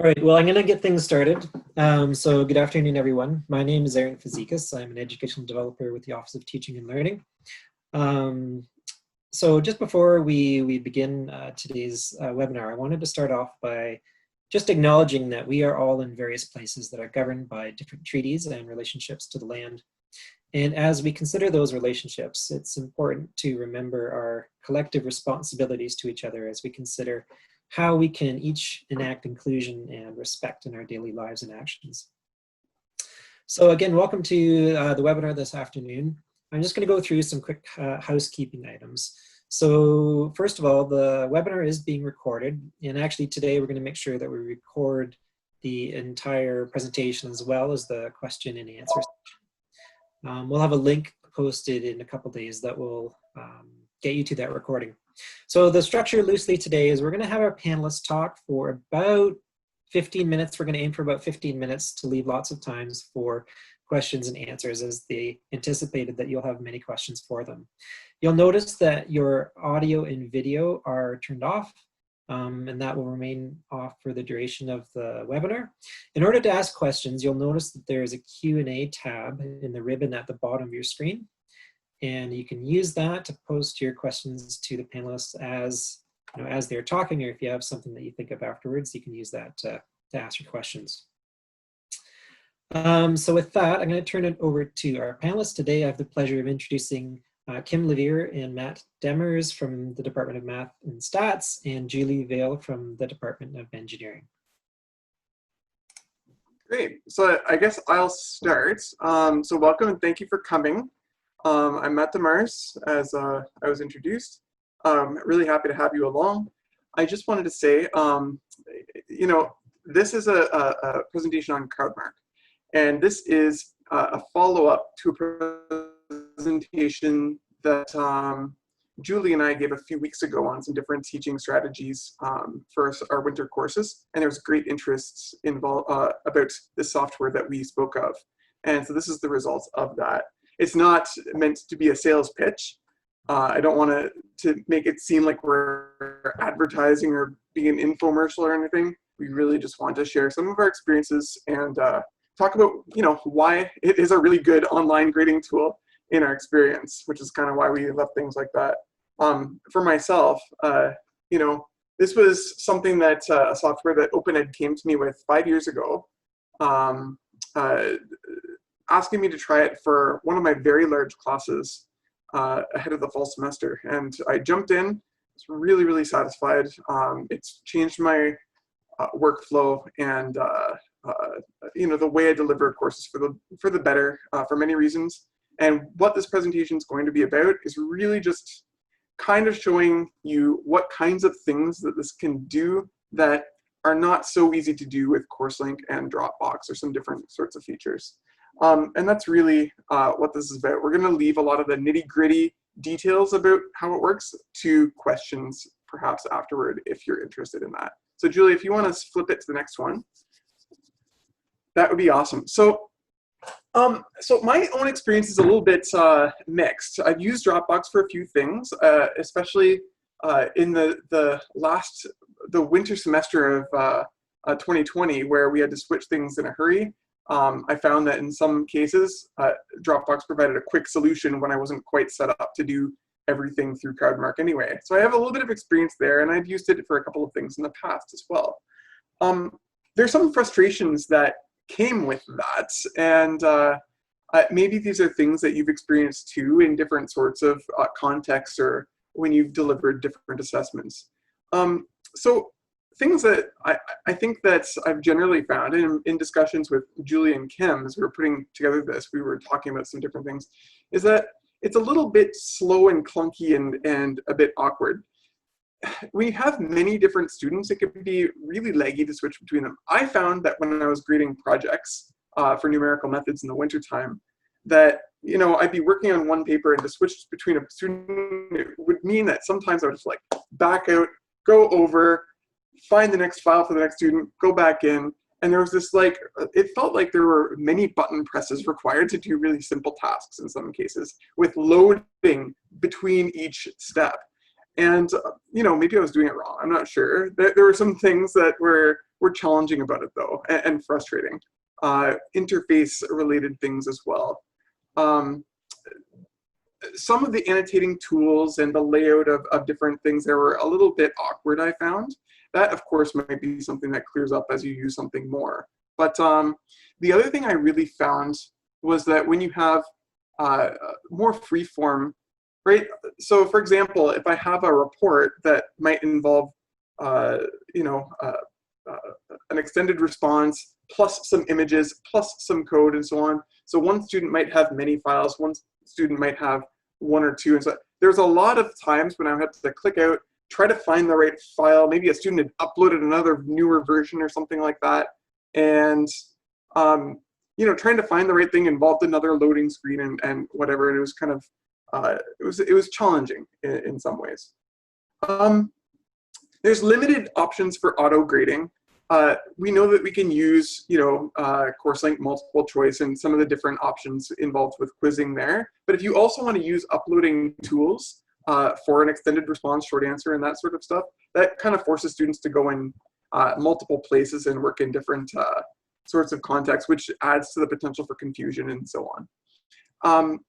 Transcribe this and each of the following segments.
All right, well, I'm going to get things started. So good afternoon, everyone. My name is Aaron Fazekas. I'm an educational developer with the Office of Teaching and Learning. So just before we begin today's webinar, I wanted to start off by just acknowledging that we are all in various places that are governed by different treaties and relationships to the land. And as we consider those relationships, it's important to remember our collective responsibilities to each other as we consider how we can each enact inclusion and respect in our daily lives and actions. So again, welcome to the webinar this afternoon. I'm just going to go through some quick housekeeping items. So first of all, the webinar is being recorded, and actually today we're going to make sure that we record the entire presentation as well as the question and answer section. We'll have a link posted in a couple days that will get you to that recording. So the structure loosely today is we're going to have our panelists talk for about 15 minutes. We're going to aim for about 15 minutes to leave lots of times for questions and answers, as they anticipated that you'll have many questions for them. You'll notice that your audio and video are turned off, and that will remain off for the duration of the webinar. In order to ask questions, you'll notice that there is a Q&A tab in the ribbon at the bottom of your screen. And you can use that to post your questions to the panelists as they're talking, or if you have something that you think of afterwards, you can use that to ask your questions. So with that, I'm going to turn it over to our panelists. Today I have the pleasure of introducing Kim Levere and Matt Demers from the Department of Math and Stats, and Julie Vale from the Department of Engineering. Great, so I guess I'll start. So welcome and thank you for coming. I'm Matt Demers, as I was introduced. Really happy to have you along. I just wanted to say, this is a presentation on Crowdmark, and this is a follow-up to a presentation that Julie and I gave a few weeks ago on some different teaching strategies for our winter courses, and there was great interest involved about this software that we spoke of. And so this is the results of that. It's not meant to be a sales pitch. I don't want to make it seem like we're advertising or being an infomercial or anything. We really just want to share some of our experiences and talk about, why it is a really good online grading tool in our experience, which is kind of why we love things like that. For myself, this was something that a software that OpenEd came to me with 5 years ago. Asking me to try it for one of my very large classes ahead of the fall semester. And I jumped in, was really, really satisfied. It's changed my workflow and the way I deliver courses for the better for many reasons. And what this presentation is going to be about is really just kind of showing you what kinds of things that this can do that are not so easy to do with Courselink and Dropbox or some different sorts of features. And that's really what this is about. We're going to leave a lot of the nitty-gritty details about how it works to questions perhaps afterward if you're interested in that. So Julie, if you want to flip it to the next one, that would be awesome. So my own experience is a little bit mixed. I've used Dropbox for a few things, especially in the winter semester of 2020, where we had to switch things in a hurry. I found that in some cases, Dropbox provided a quick solution when I wasn't quite set up to do everything through Crowdmark anyway. So I have a little bit of experience there, and I've used it for a couple of things in the past as well. There's some frustrations that came with that, and maybe these are things that you've experienced too in different sorts of contexts or when you've delivered different assessments. So things that I think that I've generally found in discussions with Julie and Kim as we were putting together this, we were talking about some different things, is that it's a little bit slow and clunky and a bit awkward. When you have many different students, it can be really laggy to switch between them. I found that when I was grading projects for numerical methods in the wintertime, that I'd be working on one paper and to switch between a student, it would mean that sometimes I would just like back out, go over, find the next file for the next student, go back in, and there was this it felt like there were many button presses required to do really simple tasks in some cases with loading between each step. And maybe I was doing it wrong, I'm not sure. There were some things that were were challenging about it though, and frustrating. Interface related things as well. Some of the annotating tools and the layout of different things there were a little bit awkward, I found. That, of course, might be something that clears up as you use something more. But the other thing I really found was that when you have more free form, right? So for example, if I have a report that might involve, an extended response, plus some images, plus some code and so on. So one student might have many files, one student might have one or two. And so there's a lot of times when I had to click out, try to find the right file. Maybe a student had uploaded another newer version or something like that. And, trying to find the right thing involved another loading screen and whatever. And it was kind of, it was challenging in some ways. There's limited options for auto grading. We know that we can use, Courselink multiple choice and some of the different options involved with quizzing there. But if you also want to use uploading tools for an extended response, short answer, and that sort of stuff, that kind of forces students to go in multiple places and work in different sorts of contexts, which adds to the potential for confusion and so on.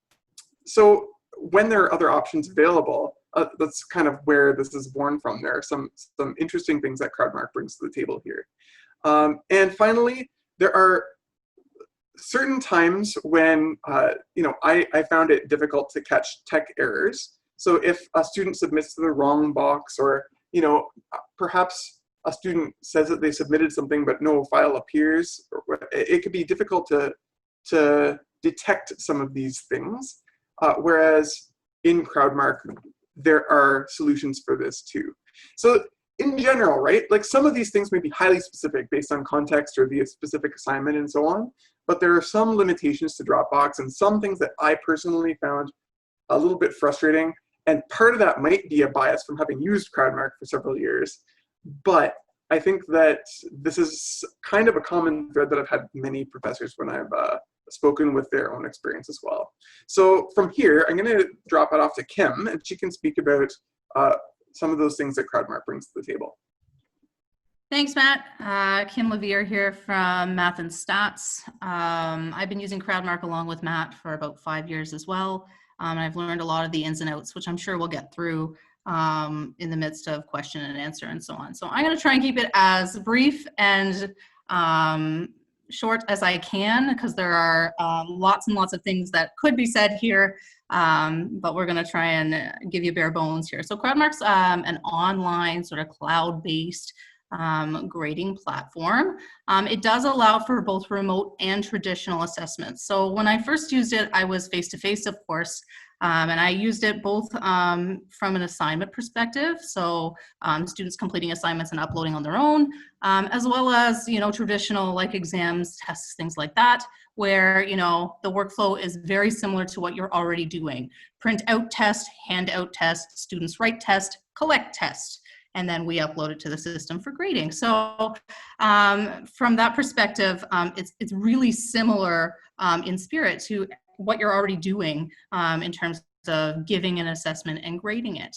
So when there are other options available, that's kind of where this is born from. There are some interesting things that Crowdmark brings to the table here. And finally, there are certain times when, I found it difficult to catch tech errors. So if a student submits to the wrong box, or, perhaps a student says that they submitted something but no file appears, it could be difficult to detect some of these things. Whereas in Crowdmark, there are solutions for this too. So in general, right, like some of these things may be highly specific based on context or the specific assignment and so on, but there are some limitations to Dropbox and some things that I personally found a little bit frustrating. And part of that might be a bias from having used Crowdmark for several years. But I think that this is kind of a common thread that I've had many professors when I've spoken with their own experience as well. So from here, I'm going to drop it off to Kim, and she can speak about some of those things that Crowdmark brings to the table. Thanks, Matt. Kim Levere here from Math and Stats. I've been using Crowdmark along with Matt for about 5 years as well. And I've learned a lot of the ins and outs, which I'm sure we'll get through in the midst of question and answer and so on. So I'm going to try and keep it as brief and short as I can, because there are lots and lots of things that could be said here, but we're going to try and give you bare bones here. So Crowdmark's an online sort of cloud-based grading platform. It does allow for both remote and traditional assessments. So when I first used it, I was face-to-face, of course, and I used it both from an assignment perspective, so students completing assignments and uploading on their own, as well as, traditional like exams, tests, things like that, where, the workflow is very similar to what you're already doing. Print out test, hand out test, students write test, collect test, and then we upload it to the system for grading. So from that perspective, it's really similar in spirit to what you're already doing in terms of giving an assessment and grading it.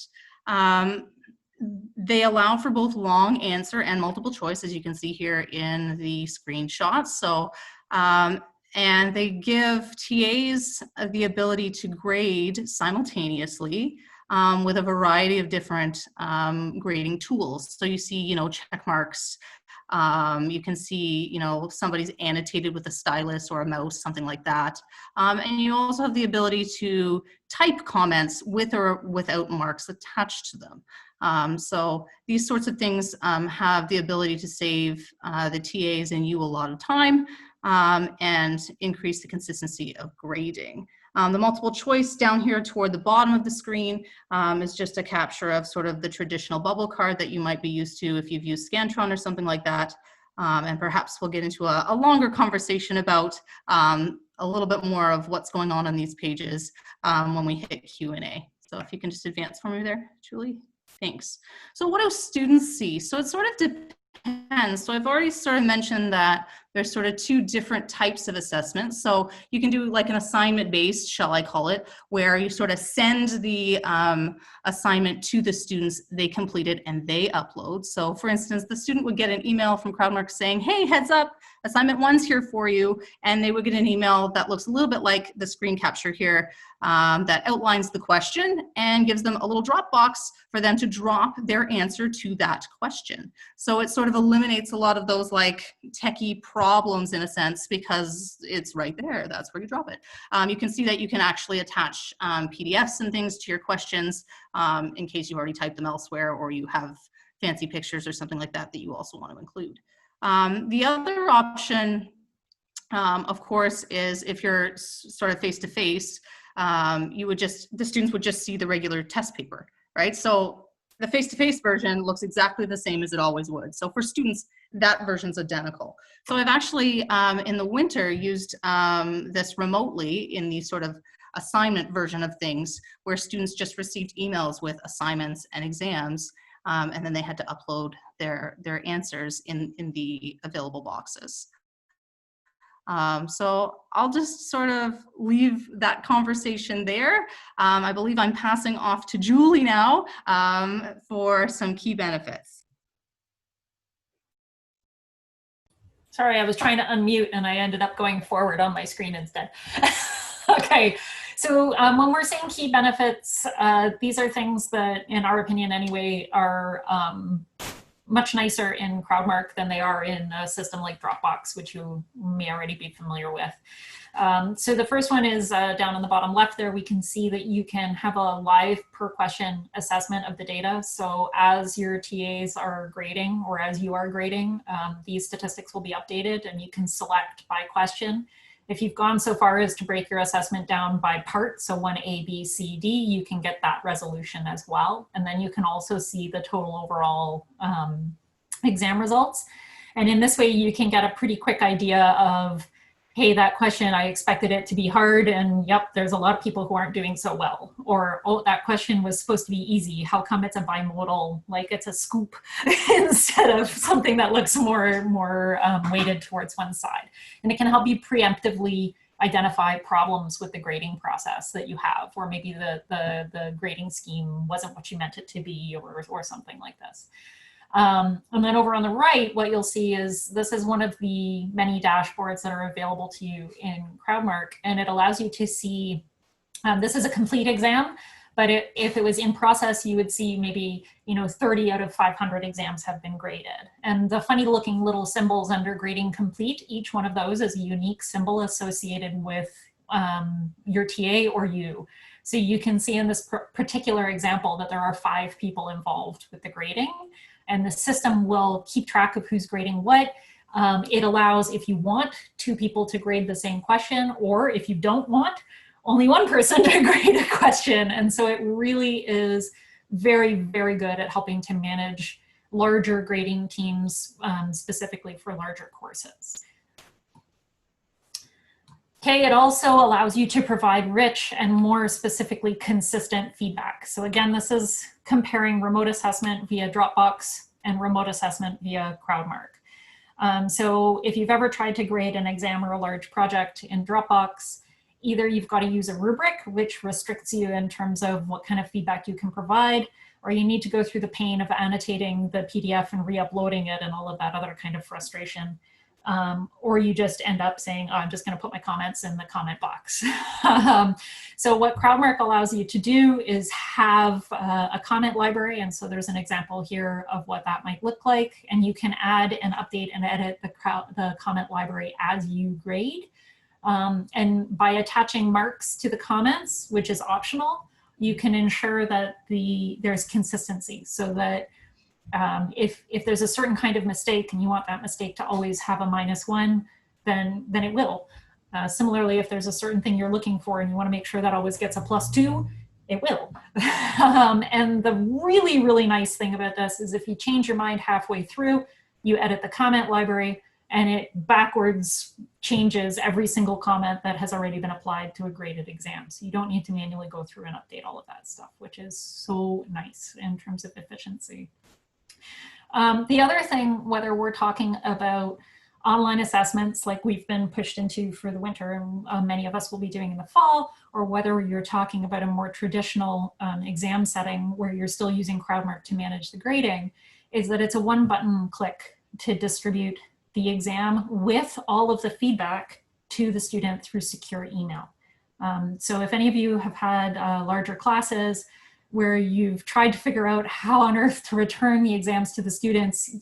They allow for both long answer and multiple choice, as you can see here in the screenshots. So, and they give TAs the ability to grade simultaneously with a variety of different grading tools. So you see, check marks. You can see, somebody's annotated with a stylus or a mouse, something like that. And you also have the ability to type comments with or without marks attached to them. So these sorts of things have the ability to save the TAs and you a lot of time and increase the consistency of grading. The multiple choice down here toward the bottom of the screen is just a capture of sort of the traditional bubble card that you might be used to if you've used Scantron or something like that. And perhaps we'll get into a longer conversation about a little bit more of what's going on these pages when we hit Q&A. So if you can just advance for me there, Julie. Thanks. So what do students see? So it sort of depends. So I've already sort of mentioned that there's sort of two different types of assessments. So you can do like an assignment-based, shall I call it, where you sort of send the assignment to the students, they complete it, and they upload. So for instance, the student would get an email from Crowdmark saying, hey, heads up, assignment 1's here for you. And they would get an email that looks a little bit like the screen capture here that outlines the question and gives them a little Dropbox for them to drop their answer to that question. So it sort of eliminates a lot of those like techie problems in a sense, because it's right there. That's where you drop it. You can see that you can actually attach PDFs and things to your questions in case you've already typed them elsewhere, or you have fancy pictures or something like that that you also want to include. The other option, of course, is if you're sort of face-to-face, the students would just see the regular test paper, right? So the face-to-face version looks exactly the same as it always would. So for students, that version's identical. So I've actually, in the winter, used this remotely in the sort of assignment version of things, where students just received emails with assignments and exams, and then they had to upload their answers in the available boxes. So I'll just sort of leave that conversation there. I believe I'm passing off to Julie now for some key benefits. Sorry, I was trying to unmute and I ended up going forward on my screen instead. Okay, so when we're saying key benefits, these are things that, in our opinion anyway, are much nicer in Crowdmark than they are in a system like Dropbox, which you may already be familiar with. So the first one is down on the bottom left there, we can see that you can have a live per question assessment of the data. So as your TAs are grading, or as you are grading, these statistics will be updated, and you can select by question. If you've gone so far as to break your assessment down by part, so 1A, B, C, D, you can get that resolution as well. And then you can also see the total overall exam results. And in this way, you can get a pretty quick idea of, hey, that question, I expected it to be hard, and yep, there's a lot of people who aren't doing so well. Or, oh, that question was supposed to be easy. How come it's a bimodal, like it's a scoop instead of something that looks more weighted towards one side? And it can help you preemptively identify problems with the grading process that you have, or maybe the grading scheme wasn't what you meant it to be, or something like this. And then over on the right, what you'll see is this is one of the many dashboards that are available to you in Crowdmark, and it allows you to see, this is a complete exam, but if it was in process, you would see maybe 30 out of 500 exams have been graded. And the funny looking little symbols under grading complete, each one of those is a unique symbol associated with your TA or you. So you can see in this particular example that there are 5 people involved with the grading. And the system will keep track of who's grading what. It allows, if you want 2 people to grade the same question, or if you don't want only one person to grade a question. And so it really is very, very good at helping to manage larger grading teams, specifically for larger courses. Okay, it also allows you to provide rich and more specifically consistent feedback. So again, this is comparing remote assessment via Dropbox and remote assessment via Crowdmark. So if you've ever tried to grade an exam or a large project in Dropbox, either you've got to use a rubric, which restricts you in terms of what kind of feedback you can provide, or you need to go through the pain of annotating the PDF and re-uploading it and all of that other kind of frustration. Or you just end up saying, oh, I'm just going to put my comments in the comment box. So what Crowdmark allows you to do is have a comment library. And so there's an example here of what that might look like. And you can add and update and edit the comment library as you grade. And by attaching marks to the comments, which is optional, you can ensure that there's consistency, so that if there's a certain kind of mistake and you want that mistake to always have a -1, then it will. Similarly, if there's a certain thing you're looking for and you want to make sure that always gets a +2, it will. And the really, really nice thing about this is if you change your mind halfway through, you edit the comment library and it backwards changes every single comment that has already been applied to a graded exam. So you don't need to manually go through and update all of that stuff, which is so nice in terms of efficiency. The other thing, whether we're talking about online assessments like we've been pushed into for the winter and many of us will be doing in the fall, or whether you're talking about a more traditional exam setting where you're still using Crowdmark to manage the grading, is that it's a one button click to distribute the exam with all of the feedback to the student through secure email. So if any of you have had larger classes where you've tried to figure out how on earth to return the exams to the students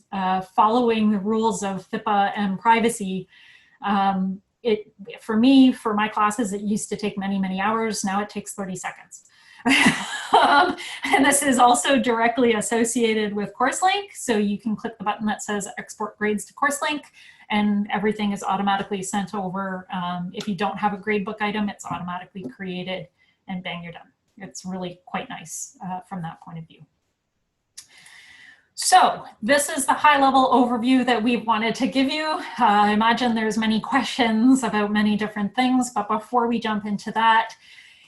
following the rules of FIPA and privacy, for me, for my classes, it used to take many, many hours. Now it takes 30 seconds. And this is also directly associated with Courselink. So you can click the button that says export grades to Courselink and everything is automatically sent over. If you don't have a gradebook item, it's automatically created and bang, you're done. It's really quite nice from that point of view. So this is the high level overview that we wanted to give you. I imagine there's many questions about many different things, but before we jump into that,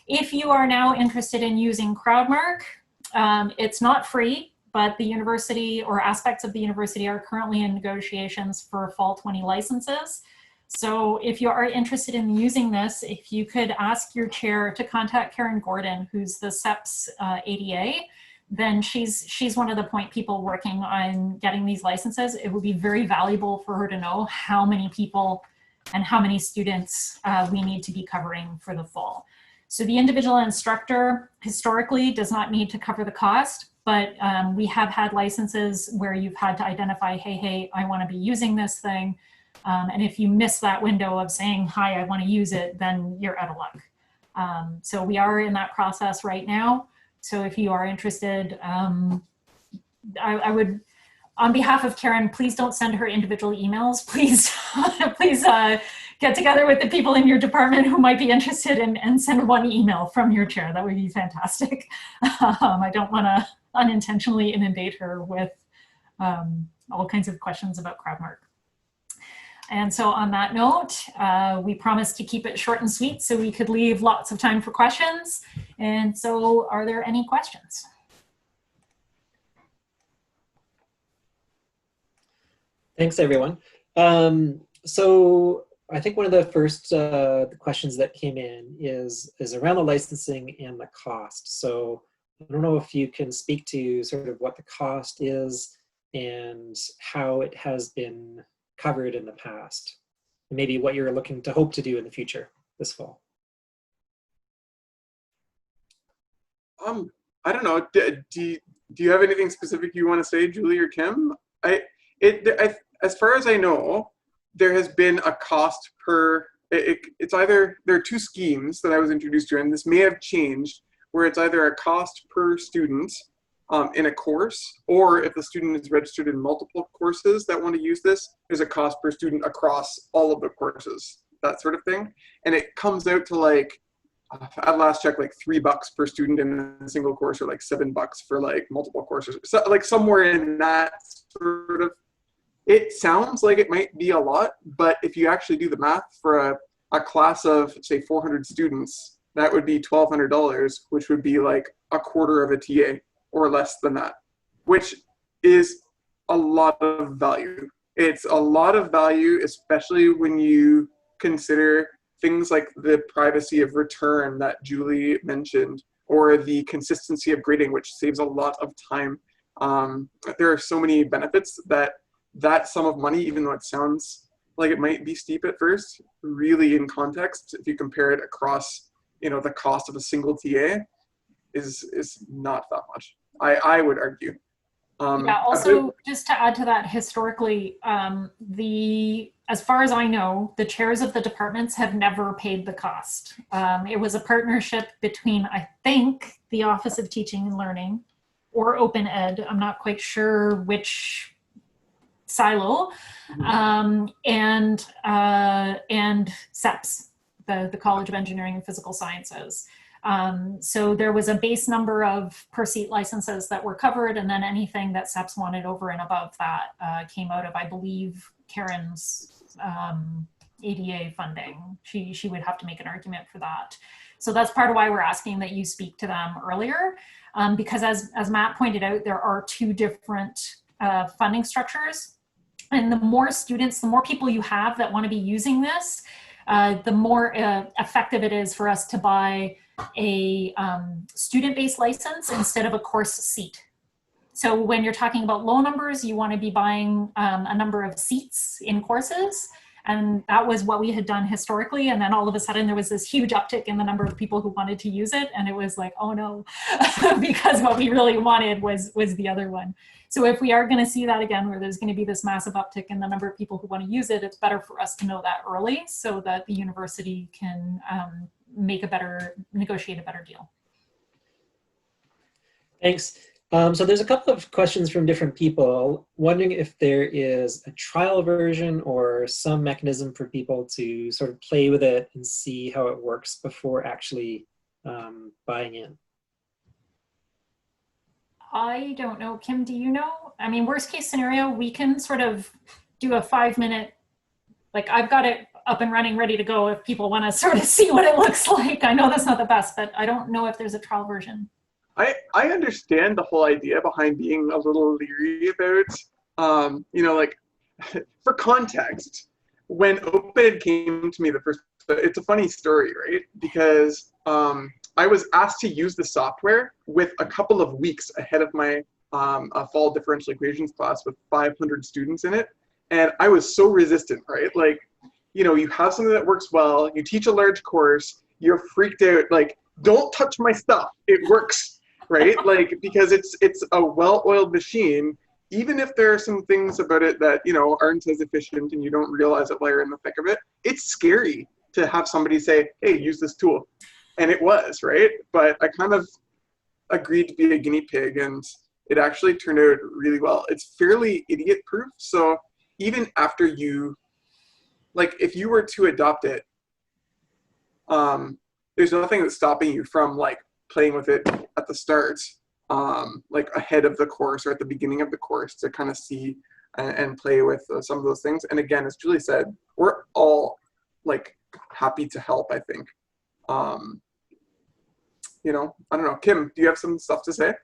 if you are now interested in using Crowdmark, it's not free, but the university or aspects of the university are currently in negotiations for fall 20 licenses. So if you are interested in using this, if you could ask your chair to contact Karen Gordon, who's the CEPS ADA, then she's one of the point people working on getting these licenses. It would be very valuable for her to know how many people and how many students we need to be covering for the fall. So the individual instructor historically does not need to cover the cost, but we have had licenses where you've had to identify, hey, I want to be using this thing. And if you miss that window of saying, hi, I want to use it, then you're out of luck. So we are in that process right now. So if you are interested, I would, on behalf of Karen, please don't send her individual emails. Please, please get together with the people in your department who might be interested and send one email from your chair. That would be fantastic. I don't want to unintentionally inundate her with all kinds of questions about Crowdmark. And so on that note, we promised to keep it short and sweet so we could leave lots of time for questions. And so are there any questions? Thanks, everyone. So I think one of the first questions that came in is around the licensing and the cost. So I don't know if you can speak to sort of what the cost is and how it has been covered in the past, and maybe what you're looking to hope to do in the future this fall. I don't know. Do you have anything specific you want to say, Julie or Kim? As far as I know, there has been a cost per. It's either there are two schemes that I was introduced to, and this may have changed, where it's either a cost per student in a course, or if the student is registered in multiple courses that want to use this, there's a cost per student across all of the courses, that sort of thing. And it comes out to like, at last check, like $3 per student in a single course, or like $7 for like multiple courses. So like somewhere in that sort of, it sounds like it might be a lot, but if you actually do the math for a class of say 400 students, that would be $1,200, which would be like a quarter of a TA or less than that, which is a lot of value. It's a lot of value, especially when you consider things like the privacy of return that Julie mentioned, or the consistency of grading, which saves a lot of time. There are so many benefits that sum of money, even though it sounds like it might be steep at first, really in context, if you compare it across, the cost of a single TA is not that much. I would argue. Yeah, also, just to add to that, historically, as far as I know, the chairs of the departments have never paid the cost. It was a partnership between, I think, the Office of Teaching and Learning or Open Ed, I'm not quite sure which silo, and CEPS, the College of Engineering and Physical Sciences. So there was a base number of per seat licenses that were covered, and then anything that CEPS wanted over and above that came out of, I believe, Karen's ADA funding. She would have to make an argument for that. So that's part of why we're asking that you speak to them earlier, because as Matt pointed out, there are two different funding structures. And the more students, the more people you have that want to be using this, the more effective it is for us to buy a student-based license instead of a course seat. So when you're talking about low numbers, you want to be buying a number of seats in courses. And that was what we had done historically. And then all of a sudden there was this huge uptick in the number of people who wanted to use it. And it was like, oh no, because what we really wanted was the other one. So if we are going to see that again, where there's going to be this massive uptick in the number of people who want to use it, it's better for us to know that early so that the university can negotiate a better deal. Thanks. So there's a couple of questions from different people, wondering if there is a trial version or some mechanism for people to sort of play with it and see how it works before actually buying in. I don't know. Kim, do you know? I mean, worst case scenario, we can sort of do a 5-minute, like I've got it up and running, ready to go if people want to sort of see what it looks like. I know that's not the best, but I don't know if there's a trial version. I understand the whole idea behind being a little leery about, you know, like for context, when OpenEd came to me the first, it's a funny story, right? Because I was asked to use the software with a couple of weeks ahead of my fall differential equations class with 500 students in it. And I was so resistant, right? Like, you know, you have something that works well, you teach a large course, you're freaked out, like, don't touch my stuff, it works. Right? Like, because it's a well-oiled machine, even if there are some things about it that, you know, aren't as efficient and you don't realize it while you're in the thick of it, it's scary to have somebody say, hey, use this tool. And it was, right? But I kind of agreed to be a guinea pig and it actually turned out really well. It's fairly idiot-proof. So even after you, like, if you were to adopt it, there's nothing that's stopping you from, like, playing with it at the start, like ahead of the course or at the beginning of the course to kind of see and play with some of those things. And again, as Julie said, we're all like happy to help, I think. You know, I don't know. Kim, do you have some stuff to say?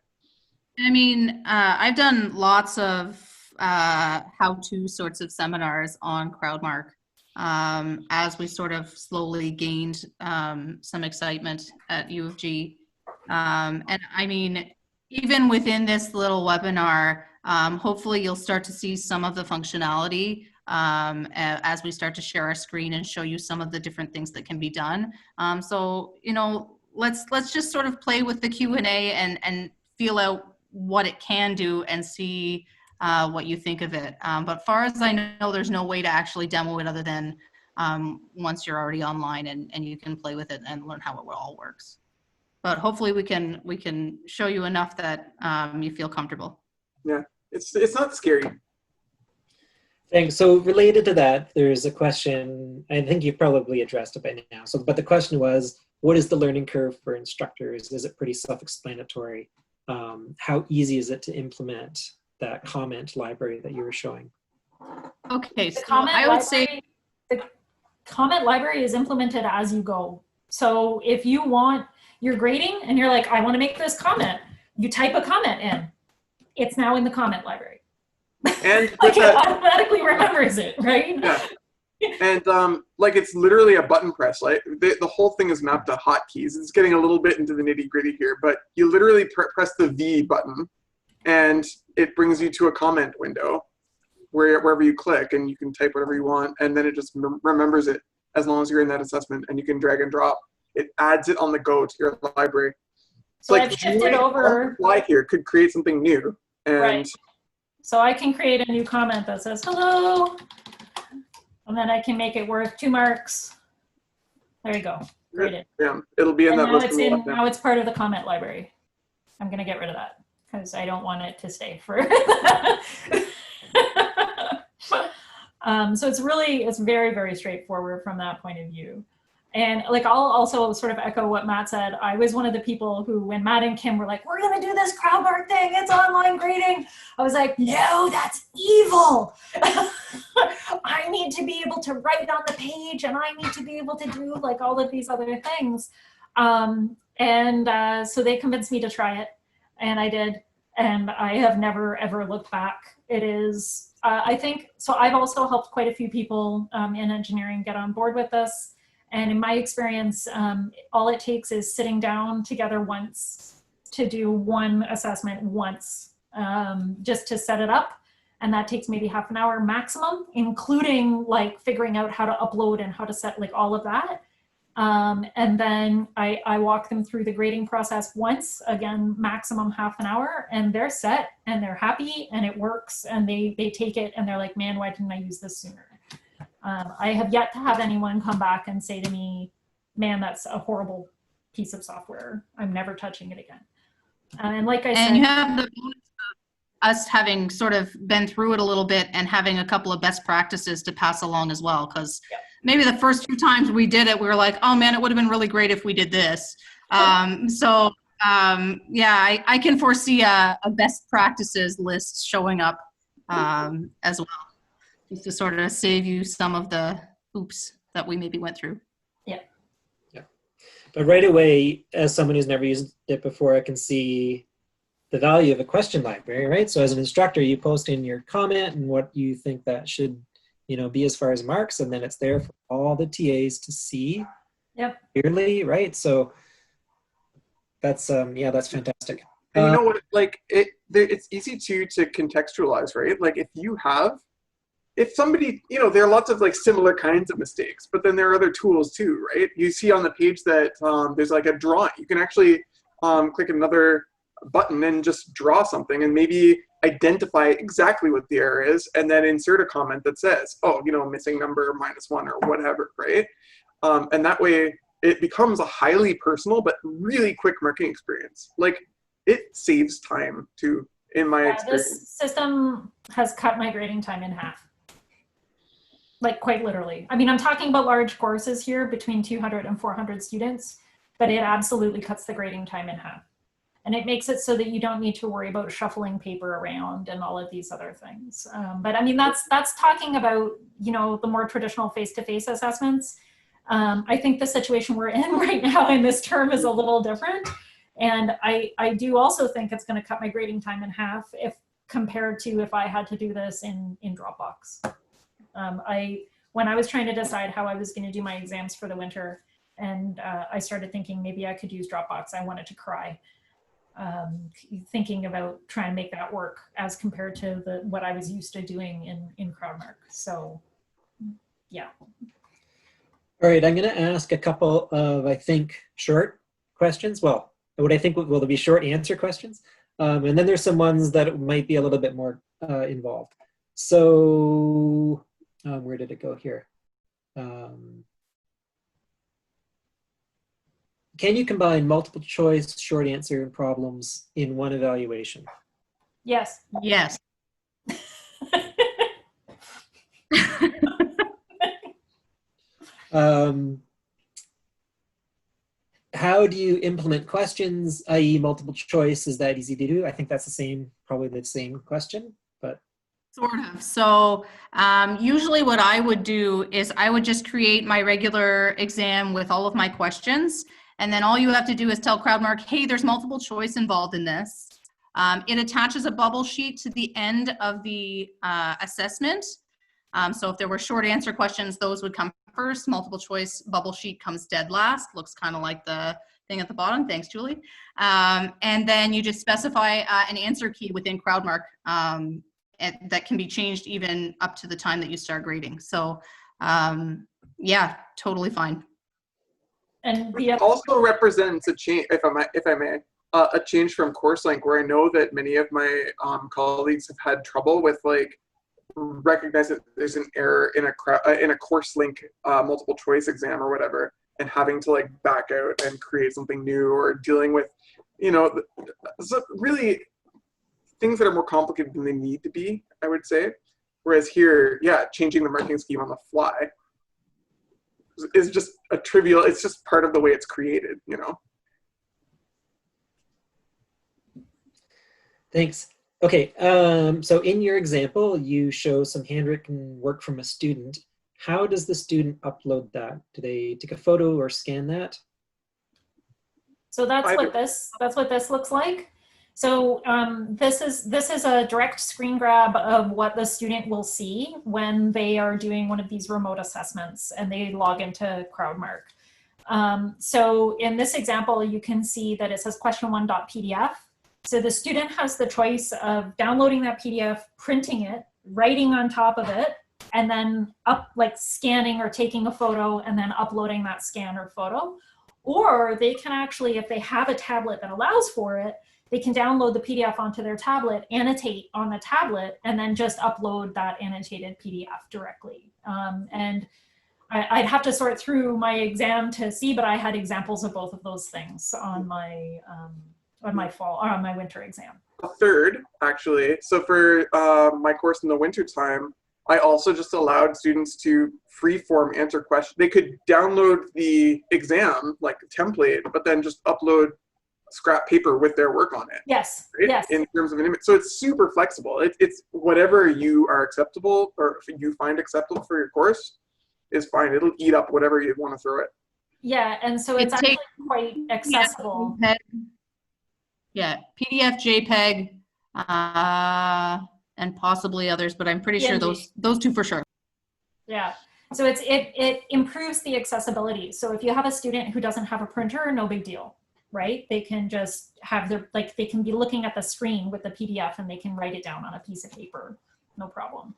I mean, I've done lots of how-to sorts of seminars on Crowdmark as we sort of slowly gained some excitement at U of G. And I mean, even within this little webinar, hopefully you'll start to see some of the functionality as we start to share our screen and show you some of the different things that can be done. So, you know, let's just sort of play with the Q&A and feel out what it can do and see what you think of it. But far as I know, there's no way to actually demo it other than once you're already online and you can play with it and learn how it all works. But hopefully we can show you enough that you feel comfortable. Yeah, it's not scary. Thanks. So related to that, there's a question, I think you've probably addressed it by now. So, but the question was, what is the learning curve for instructors? Is it pretty self-explanatory? How easy is it to implement that comment library that you were showing? Okay, so I would say the comment library is implemented as you go. So if you want your grading and you're like, I want to make this comment, you type a comment in. It's now in the comment library. And like it automatically remembers it, right? Yeah. And like it's literally a button press. Like the whole thing is mapped to hotkeys. It's getting a little bit into the nitty gritty here, but you literally press the V button and it brings you to a comment window wherever you click and you can type whatever you want. And then it just remembers it as long as you're in that assessment and you can drag and drop. It adds it on the go to your library. So like I've shifted over. Fly here could create something new. And right. So I can create a new comment that says, hello. And then I can make it worth 2 marks. There you go. Graded. Yeah, it'll be in that list. Now it's part of the comment library. I'm going to get rid of that because I don't want it to stay for. So it's very, very straightforward from that point of view. And like, I'll also sort of echo what Matt said. I was one of the people who, when Matt and Kim were like, we're going to do this Crowdmark thing, it's online grading. I was like, no, that's evil. I need to be able to write on the page and I need to be able to do like all of these other things. So they convinced me to try it and I did. and I have never ever looked back. It is, I think, so I've also helped quite a few people in engineering get on board with this. And in my experience, all it takes is sitting down together once to do one assessment once, just to set it up. And that takes maybe half an hour maximum, including like figuring out how to upload and how to set like all of that. And then I walk them through the grading process once, again, maximum half an hour, and they're set and they're happy and it works and they take it and they're like, man, why didn't I use this sooner? I have yet to have anyone come back and say to me, man, that's a horrible piece of software. I'm never touching it again. And like I said— And you have the bonus of us having sort of been through it a little bit and having a couple of best practices to pass along as well, because maybe the first few times we did it, we were like, oh man, it would have been really great if we did this. Yeah, I can foresee a best practices list showing up as well, just to sort of save you some of the oops that we maybe went through. Yeah. Yeah. But right away, as someone who's never used it before, I can see the value of a question library, right? So as an instructor, you post in your comment and what you think that should, you know, be as far as marks, and then it's there for all the TAs to see clearly, right? So that's yeah, that's fantastic. And you know what, like it's easy to contextualize, right? Like if somebody, you know, there are lots of like similar kinds of mistakes, but then there are other tools too, right? You see on the page that there's like a drawing. You can actually click another button and just draw something and maybe identify exactly what the error is and then insert a comment that says, oh, you know, missing number -1 or whatever, right? And that way it becomes a highly personal but really quick marking experience. Like it saves time too, in my experience. This system has cut my grading time in half. Like quite literally. I mean, I'm talking about large courses here between 200 and 400 students, but it absolutely cuts the grading time in half. And it makes it so that you don't need to worry about shuffling paper around and all of these other things. But I mean, that's talking about, you know, the more traditional face-to-face assessments. I think the situation we're in right now in this term is a little different. And I do also think it's going to cut my grading time in half if compared to if I had to do this in Dropbox. When I was trying to decide how I was going to do my exams for the winter, and I started thinking maybe I could use Dropbox, I wanted to cry. Thinking about trying to make that work as compared to what I was used to doing in Crowdmark. So, yeah. All right, I'm going to ask a couple of, I think, short questions. Well, what I think will be short answer questions. And then there's some ones that might be a little bit more involved. So, where did it go here? Can you combine multiple choice, short answer, and problems in one evaluation? Yes. Yes. How do you implement questions, i.e. multiple choice? Is that easy to do? I think that's probably the same question, but. Sort of. So usually what I would do is I would just create my regular exam with all of my questions. And then all you have to do is tell Crowdmark, hey, there's multiple choice involved in this. It attaches a bubble sheet to the end of the assessment. So if there were short answer questions, those would come first. Multiple choice bubble sheet comes dead last. Looks kind of like the thing at the bottom. Thanks, Julie. And then you just specify an answer key within Crowdmark that can be changed even up to the time that you start grading. So yeah, totally fine. And it also represents a change, if I may, a change from Courselink, where I know that many of my colleagues have had trouble with like recognizing that there's an error in a Courselink multiple choice exam or whatever, and having to like back out and create something new, or dealing with, you know, so really things that are more complicated than they need to be, I would say. Whereas here, yeah, changing the marking scheme on the fly is just a trivial, it's just part of the way it's created, you know? Thanks. Okay, so in your example, you show some handwritten work from a student. How does the student upload that? Do they take a photo or scan that? So that's what this looks like. So this is a direct screen grab of what the student will see when they are doing one of these remote assessments and they log into Crowdmark. So in this example, you can see that it says question1.pdf. So the student has the choice of downloading that PDF, printing it, writing on top of it, and then scanning or taking a photo and then uploading that scan or photo. Or they can actually, if they have a tablet that allows for it, they can download the PDF onto their tablet, annotate on the tablet, and then just upload that annotated PDF directly. And I'd have to sort through my exam to see, but I had examples of both of those things on my winter exam. A third, actually. So for my course in the winter time, I also just allowed students to free-form answer questions. They could download the exam, like a template, but then just upload scrap paper with their work on it. Yes, right? yes. In terms of an image. So it's super flexible. It's whatever you are acceptable or you find acceptable for your course is fine. It'll eat up whatever you want to throw it. Yeah, and so it's actually quite accessible. Yeah, PDF, JPEG, and possibly others, but I'm pretty sure those two for sure. Yeah, so it improves the accessibility. So if you have a student who doesn't have a printer, no big deal, right? They can just have they can be looking at the screen with the PDF and they can write it down on a piece of paper, no problem.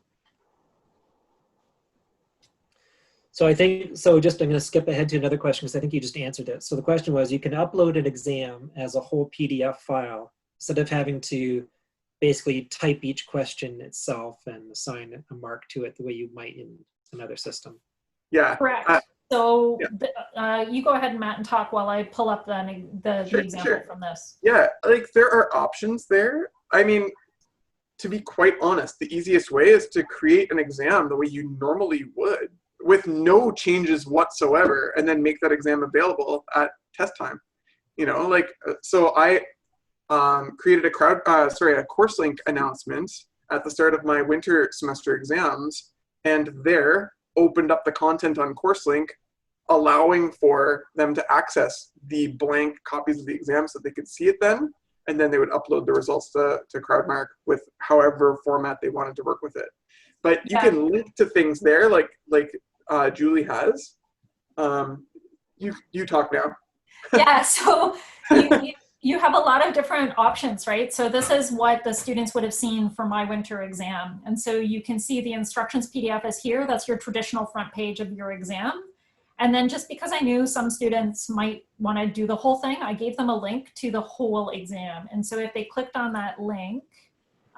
So I think, I'm going to skip ahead to another question because I think you just answered it. So the question was, you can upload an exam as a whole PDF file instead of having to basically type each question itself and assign a mark to it the way you might in another system. Yeah. Correct. So you go ahead, Matt, and talk while I pull up the example from this. Yeah, like there are options there. I mean, to be quite honest, the easiest way is to create an exam the way you normally would, with no changes whatsoever, and then make that exam available at test time. You know, like, so I created a Courselink announcement at the start of my winter semester exams, and there opened up the content on Courselink, allowing for them to access the blank copies of the exam so they could see it then, and then they would upload the results to Crowdmark with however format they wanted to work with it. But you can link to things there, like Julie has. You talk now. Yeah, so you have a lot of different options, right? So this is what the students would have seen for my winter exam. And so you can see the instructions PDF is here. That's your traditional front page of your exam. And then just because I knew some students might want to do the whole thing, I gave them a link to the whole exam. And so if they clicked on that link,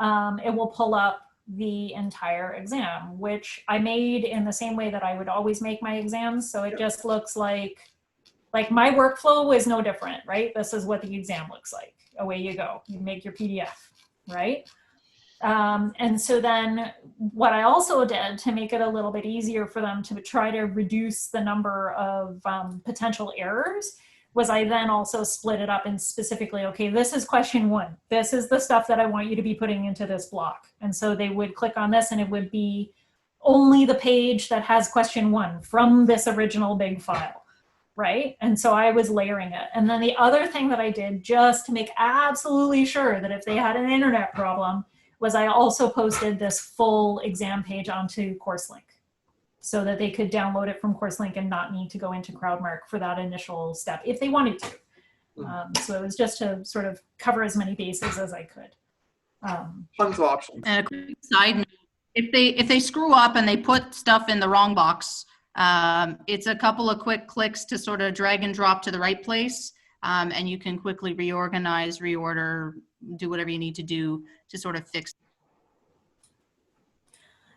it will pull up the entire exam, which I made in the same way that I would always make my exams. So it just looks like my workflow is no different, right? This is what the exam looks like. Away you go. You make your PDF, right? And so then what I also did to make it a little bit easier for them to try to reduce the number of potential errors was I then also split it up and specifically, okay, this is question 1. This is the stuff that I want you to be putting into this block. And so they would click on this and it would be only the page that has question 1 from this original big file, right? And so I was layering it. And then the other thing that I did just to make absolutely sure that if they had an internet problem was I also posted this full exam page onto Courselink, so that they could download it from Courselink and not need to go into Crowdmark for that initial step if they wanted to. So it was just to sort of cover as many bases as I could. Tons of options. And a quick side note, if they screw up and they put stuff in the wrong box, it's a couple of quick clicks to sort of drag and drop to the right place, and you can quickly reorganize, reorder, do whatever you need to do to sort of fix.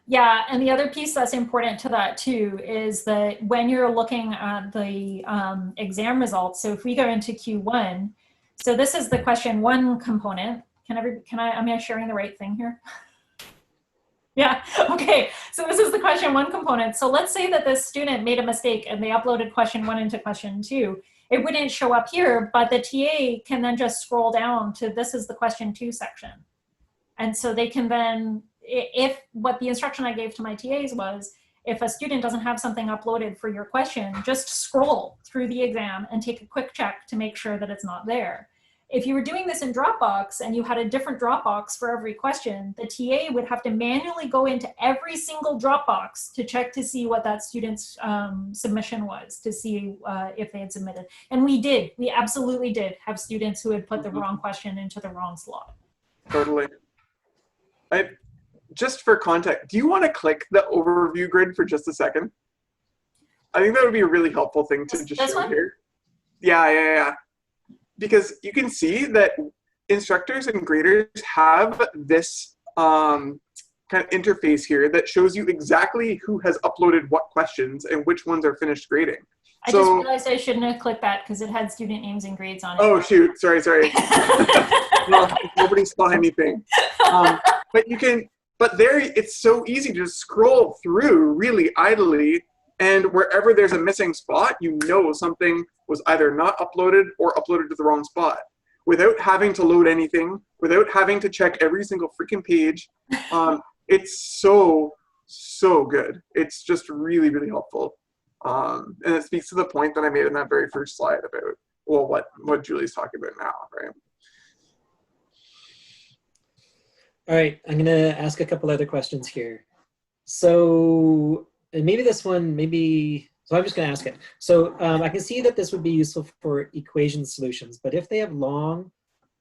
Yeah, and the other piece that's important to that too is that when you're looking at the exam results, so if we go into Q1, so this is the question 1 component. Am I sharing the right thing here? Yeah, okay, so this is the question 1 component. So let's say that this student made a mistake and they uploaded question 1 into question 2. It wouldn't show up here, but the TA can then just scroll down to this is the question 2 section. And so they can then, if what the instruction I gave to my TAs was, if a student doesn't have something uploaded for your question, just scroll through the exam and take a quick check to make sure that it's not there. If you were doing this in Dropbox and you had a different Dropbox for every question, the TA would have to manually go into every single Dropbox to check to see what that student's submission was, to see if they had submitted. And we absolutely did have students who had put the wrong question into the wrong slot. Totally. Just for context, do you want to click the overview grid for just a second? I think that would be a really helpful thing to just show here. Yeah. Because you can see that instructors and graders have this kind of interface here that shows you exactly who has uploaded what questions and which ones are finished grading. I just realized I shouldn't have clicked that because it had student names and grades on it. Oh, shoot. Sorry. No, nobody saw anything. But there, it's so easy to just scroll through really idly, and wherever there's a missing spot, you know something was either not uploaded or uploaded to the wrong spot, without having to load anything, without having to check every single freaking page. It's so good. It's just really, really helpful. And it speaks to the point that I made in that very first slide about, well, what Julie's talking about now, right? All right, I'm gonna ask a couple other questions here. So, and maybe this one, so I'm just gonna ask it. So I can see that this would be useful for equation solutions, but if they have long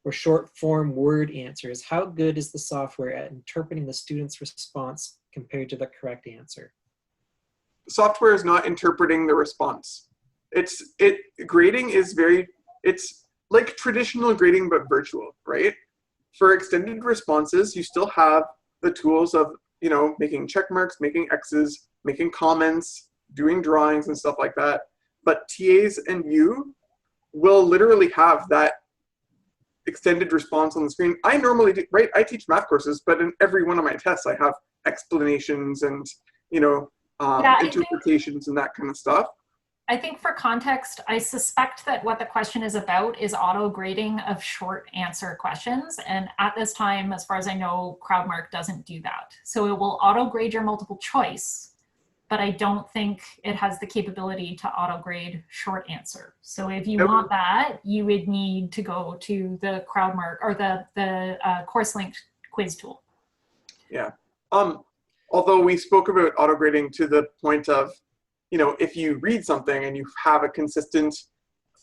or short form word answers, how good is the software at interpreting the student's response compared to the correct answer? Software is not interpreting the response. Grading is it's like traditional grading, but virtual, right? For extended responses, you still have the tools of, making check marks, making X's, making comments, doing drawings and stuff like that. But TAs and you will literally have that extended response on the screen. I normally do, right? I teach math courses, but in every one of my tests, I have explanations and, interpretations and that kind of stuff. I think for context, I suspect that what the question is about is auto grading of short answer questions. And at this time, as far as I know, Crowdmark doesn't do that. So it will auto grade your multiple choice, but I don't think it has the capability to auto grade short answer. So if you want that, you would need to go to the Crowdmark or the Courselink quiz tool. Yeah. Although we spoke about auto grading to the point of, if you read something and you have a consistent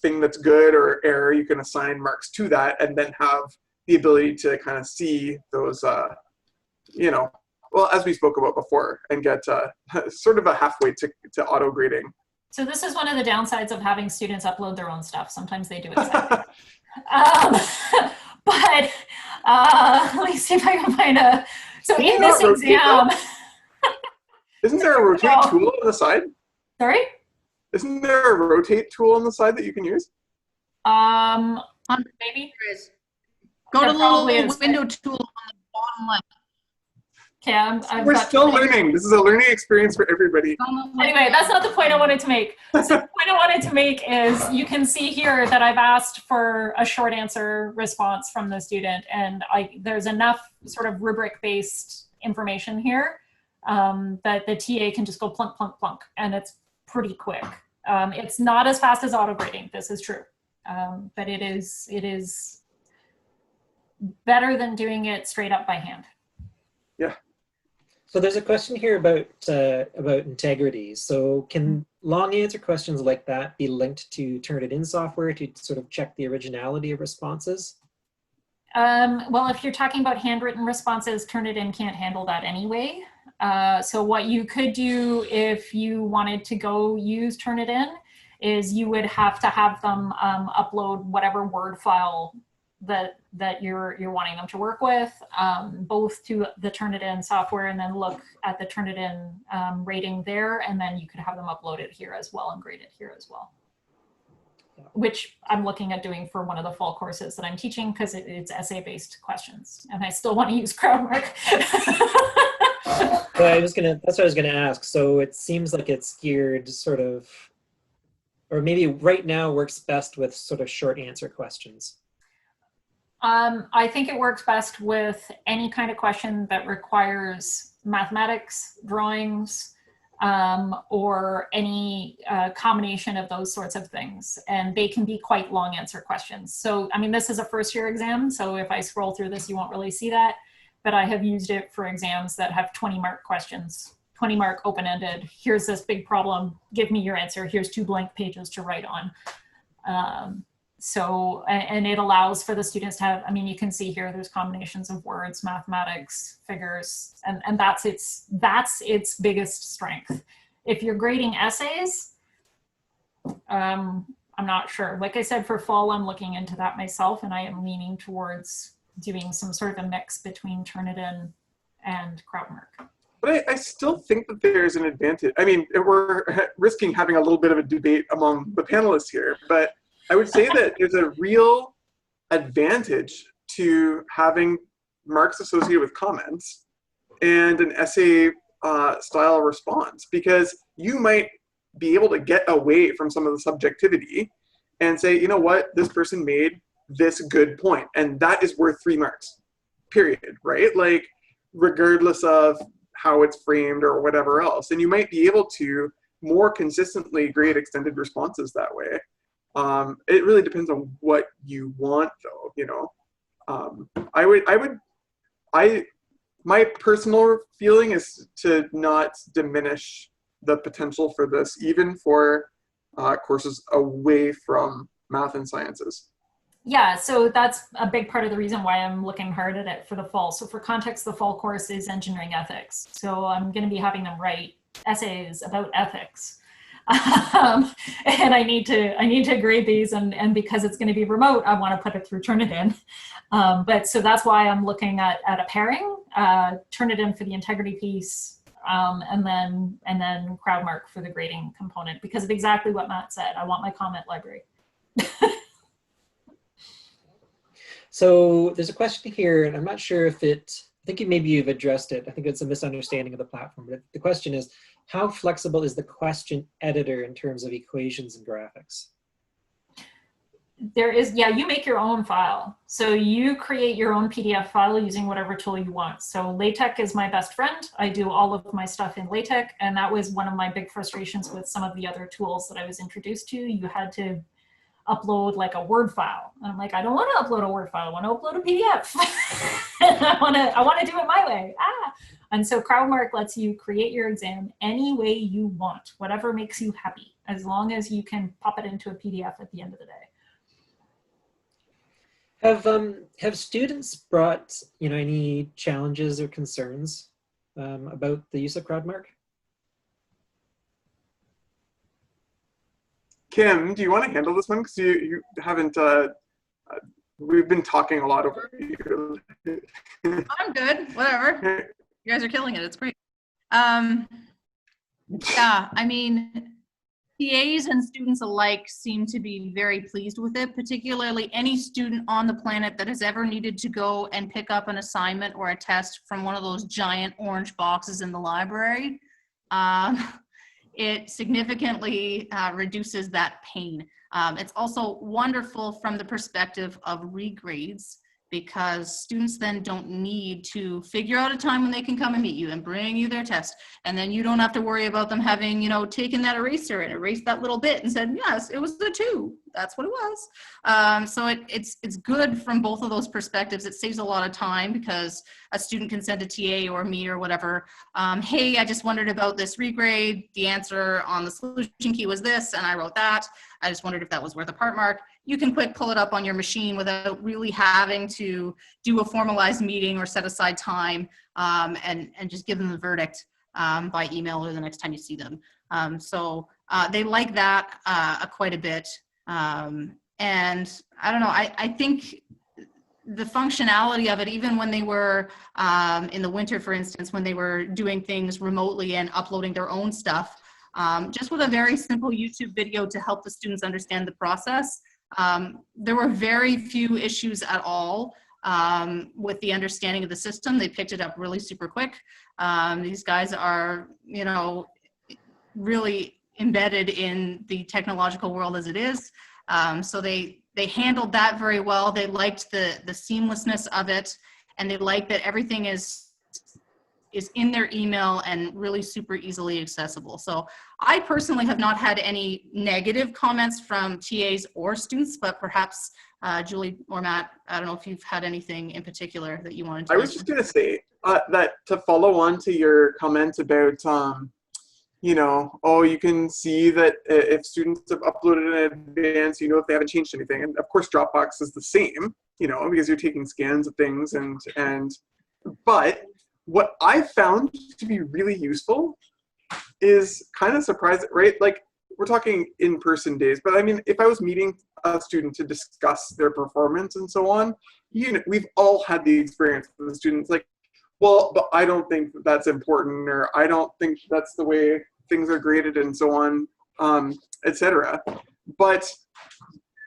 thing that's good or error, you can assign marks to that and then have the ability to kind of see those, well, as we spoke about before, and get sort of a halfway to auto grading. So this is one of the downsides of having students upload their own stuff. Sometimes they do it separately. But let me see if I can find so in this exam. Isn't there a rotate tool on the side? Sorry? Isn't there a rotate tool on the side that you can use? Maybe. Go to the little window tool on the bottom left. Okay, we're still learning. This is a learning experience for everybody. Anyway, that's not the point I wanted to make. So the point I wanted to make is you can see here that I've asked for a short answer response from the student, and there's enough sort of rubric-based information here that the TA can just go plunk, plunk, plunk, and it's pretty quick. It's not as fast as auto grading. This is true, but it is better than doing it straight up by hand. Yeah. So there's a question here about integrity. So can long answer questions like that be linked to Turnitin software to sort of check the originality of responses? Well, if you're talking about handwritten responses, Turnitin can't handle that anyway. So what you could do if you wanted to go use Turnitin is you would have to have them upload whatever Word file that you're wanting them to work with, both to the Turnitin software and then look at the Turnitin rating there, and then you could have them uploaded here as well and graded here as well. Which I'm looking at doing for one of the fall courses that I'm teaching because it's essay-based questions, and I still want to use Crowdmark. That's what I was gonna ask. So it seems like it's geared sort of, or maybe right now works best with sort of short answer questions. I think it works best with any kind of question that requires mathematics, drawings, or any combination of those sorts of things. And they can be quite long answer questions. So, I mean, this is a first year exam. So if I scroll through this, you won't really see that. But I have used it for exams that have 20-mark questions, 20-mark open-ended. Here's this big problem. Give me your answer. Here's 2 blank pages to write on. And it allows for the students to have, I mean, you can see here, there's combinations of words, mathematics, figures, and that's its biggest strength. If you're grading essays, I'm not sure. Like I said, for fall, I'm looking into that myself, and I am leaning towards doing some sort of a mix between Turnitin and Crowdmark. But I still think that there's an advantage. I mean, we're risking having a little bit of a debate among the panelists here, but I would say that there's a real advantage to having marks associated with comments and an essay style response, because you might be able to get away from some of the subjectivity and say, you know what, this person made this good point, and that is worth 3 marks, period, right? Like, regardless of how it's framed or whatever else. And you might be able to more consistently grade extended responses that way. It really depends on what you want, though, you know. My personal feeling is to not diminish the potential for this, even for courses away from math and sciences. Yeah, so that's a big part of the reason why I'm looking hard at it for the fall. So for context, the fall course is engineering ethics. So I'm going to be having them write essays about ethics. And I need to grade these, and because it's going to be remote, I want to put it through Turnitin. But so that's why I'm looking at a pairing, Turnitin for the integrity piece, and then Crowdmark for the grading component, because of exactly what Matt said. I want my comment library. So there's a question here, and I'm not sure if I think maybe you've addressed it. I think it's a misunderstanding of the platform, but the question is, how flexible is the question editor in terms of equations and graphics? There is, yeah, you make your own file. So you create your own PDF file using whatever tool you want. So LaTeX is my best friend. I do all of my stuff in LaTeX, and that was one of my big frustrations with some of the other tools that I was introduced to. You had to upload like a Word file. And I'm like, I don't want to upload a Word file. I want to upload a PDF. I want to do it my way. And so Crowdmark lets you create your exam any way you want, whatever makes you happy, as long as you can pop it into a PDF at the end of the day. Have students brought any challenges or concerns about the use of Crowdmark? Kim, do you want to handle this one? Because you haven't, we've been talking a lot over you. I'm good, whatever. You guys are killing it, it's great. Yeah, I mean, TAs and students alike seem to be very pleased with it, particularly any student on the planet that has ever needed to go and pick up an assignment or a test from one of those giant orange boxes in the library. It significantly reduces that pain. It's also wonderful from the perspective of regrades, because students then don't need to figure out a time when they can come and meet you and bring you their test. And then you don't have to worry about them having, taken that eraser and erased that little bit and said, yes, it was a 2. That's what it was. So it's good from both of those perspectives. It saves a lot of time, because a student can send a TA or me or whatever, hey, I just wondered about this regrade. The answer on the solution key was this, and I wrote that. I just wondered if that was worth a part mark. You can quick pull it up on your machine without really having to do a formalized meeting or set aside time, and just give them the verdict by email or the next time you see them. So they like that quite a bit. And I don't know, I think the functionality of it, even when they were in the winter, for instance, when they were doing things remotely and uploading their own stuff, just with a very simple YouTube video to help the students understand the process, there were very few issues at all with the understanding of the system. They picked it up really super quick. These guys are, really embedded in the technological world as it is. So they handled that very well. They liked the seamlessness of it, and they liked that everything is is in their email and really super easily accessible. So I personally have not had any negative comments from TAs or students, but perhaps Julie or Matt, I don't know if you've had anything in particular that you wanted to I was just going to say that to follow on to your comment about, you know, oh, you can see that if students have uploaded in advance, you know, if they haven't changed anything. And of course, Dropbox is the same, you know, because you're taking scans of things but what I found to be really useful is kind of surprising, right? Like, we're talking in-person days, but I mean, if I was meeting a student to discuss their performance and so on, you know, we've all had the experience with the students like, well, but I don't think that's important, or I don't think that's the way things are graded and so on, etc. But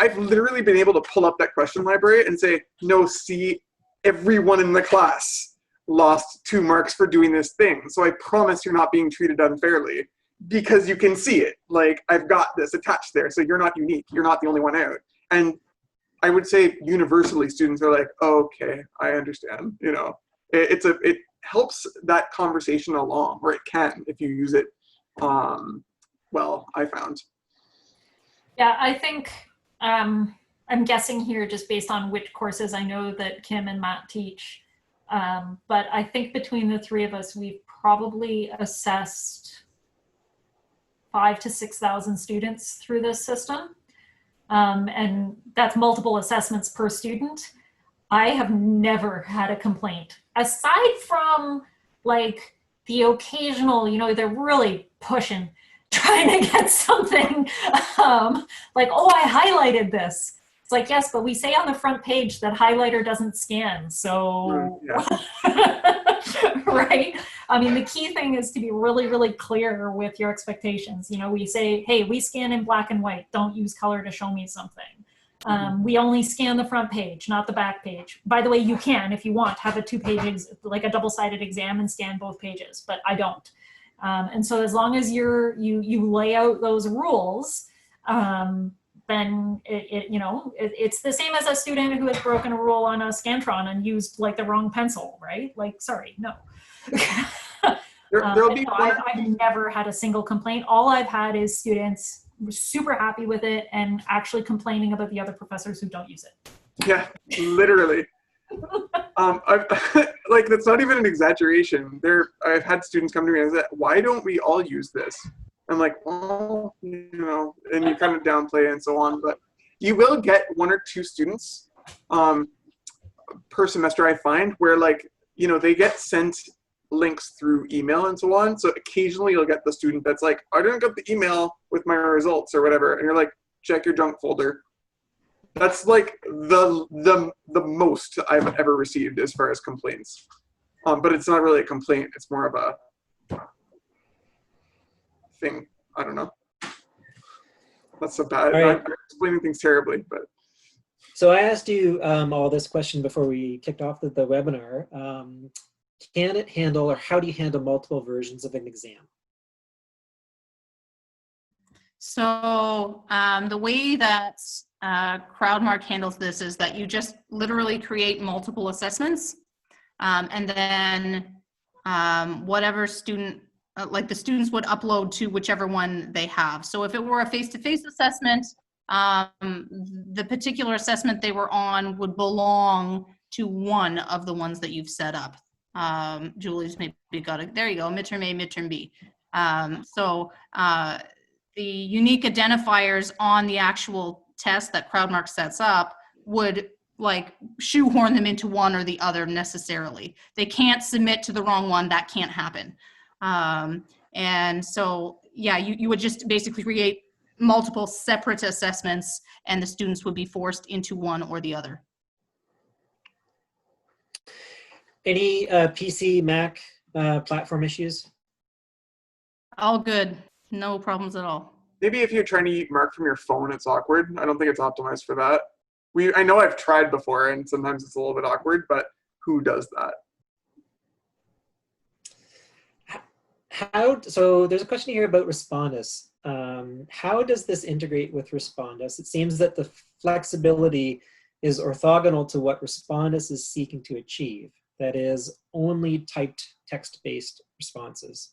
I've literally been able to pull up that question library and say, no, see, everyone in the class lost 2 marks for doing this thing. So I promise you're not being treated unfairly, because you can see it. Like, I've got this attached there, so you're not unique. You're not the only one out. And I would say universally students are like, oh, okay, I understand. You know, it helps that conversation along, or it can if you use it well, I found. Yeah, I think I'm guessing here just based on which courses I know that Kim and Matt teach. But I think between the 3 of us, we've probably assessed 5,000 to 6,000 students through this system. And that's multiple assessments per student. I have never had a complaint, aside from like the occasional, you know, they're really pushing, trying to get something like, oh, I highlighted this. It's like, yes, but we say on the front page that highlighter doesn't scan. So, right? I mean, the key thing is to be really, really clear with your expectations. You know, we say, hey, we scan in black and white. Don't use color to show me something. We only scan the front page, not the back page. By the way, you can, if you want, have a 2 pages, like a double-sided exam and scan both pages, but I don't. And so as long as you lay out those rules, then it's the same as a student who has broken a rule on a Scantron and used like the wrong pencil, right? Like, sorry, no. I've never had a single complaint. All I've had is students super happy with it and actually complaining about the other professors who don't use it. Yeah, literally. Like, that's not even an exaggeration. I've had students come to me and say, why don't we all use this? I'm like, well, you know, and you kind of downplay and so on, but you will get 1 or 2 students per semester, I find, where, like, you know, they get sent links through email and so on. So occasionally you'll get the student that's like, I didn't get the email with my results or whatever. And you're like, check your junk folder. That's like the most I've ever received as far as complaints. But it's not really a complaint. It's more of a thing. I don't know. That's so bad. Right. I'm explaining things terribly, but. So I asked you all this question before we kicked off the webinar. Can it handle, or how do you handle multiple versions of an exam? So the way that Crowdmark handles this is that you just literally create multiple assessments, and then whatever student, like the students would upload to whichever one they have. So if it were a face-to-face assessment, the particular assessment they were on would belong to one of the ones that you've set up. Julie's maybe got it. There you go, midterm A, midterm B. So the unique identifiers on the actual test that Crowdmark sets up would like shoehorn them into one or the other necessarily. They can't submit to the wrong one. That can't happen. And so, yeah, you would just basically create multiple separate assessments and the students would be forced into one or the other. Any PC, Mac platform issues? All good. No problems at all. Maybe if you're trying to eat Mark from your phone, it's awkward. I don't think it's optimized for that. I know I've tried before, and sometimes it's a little bit awkward, but who does that? So there's a question here about Respondus. How does this integrate with Respondus? It seems that the flexibility is orthogonal to what Respondus is seeking to achieve. that is only typed text-based responses.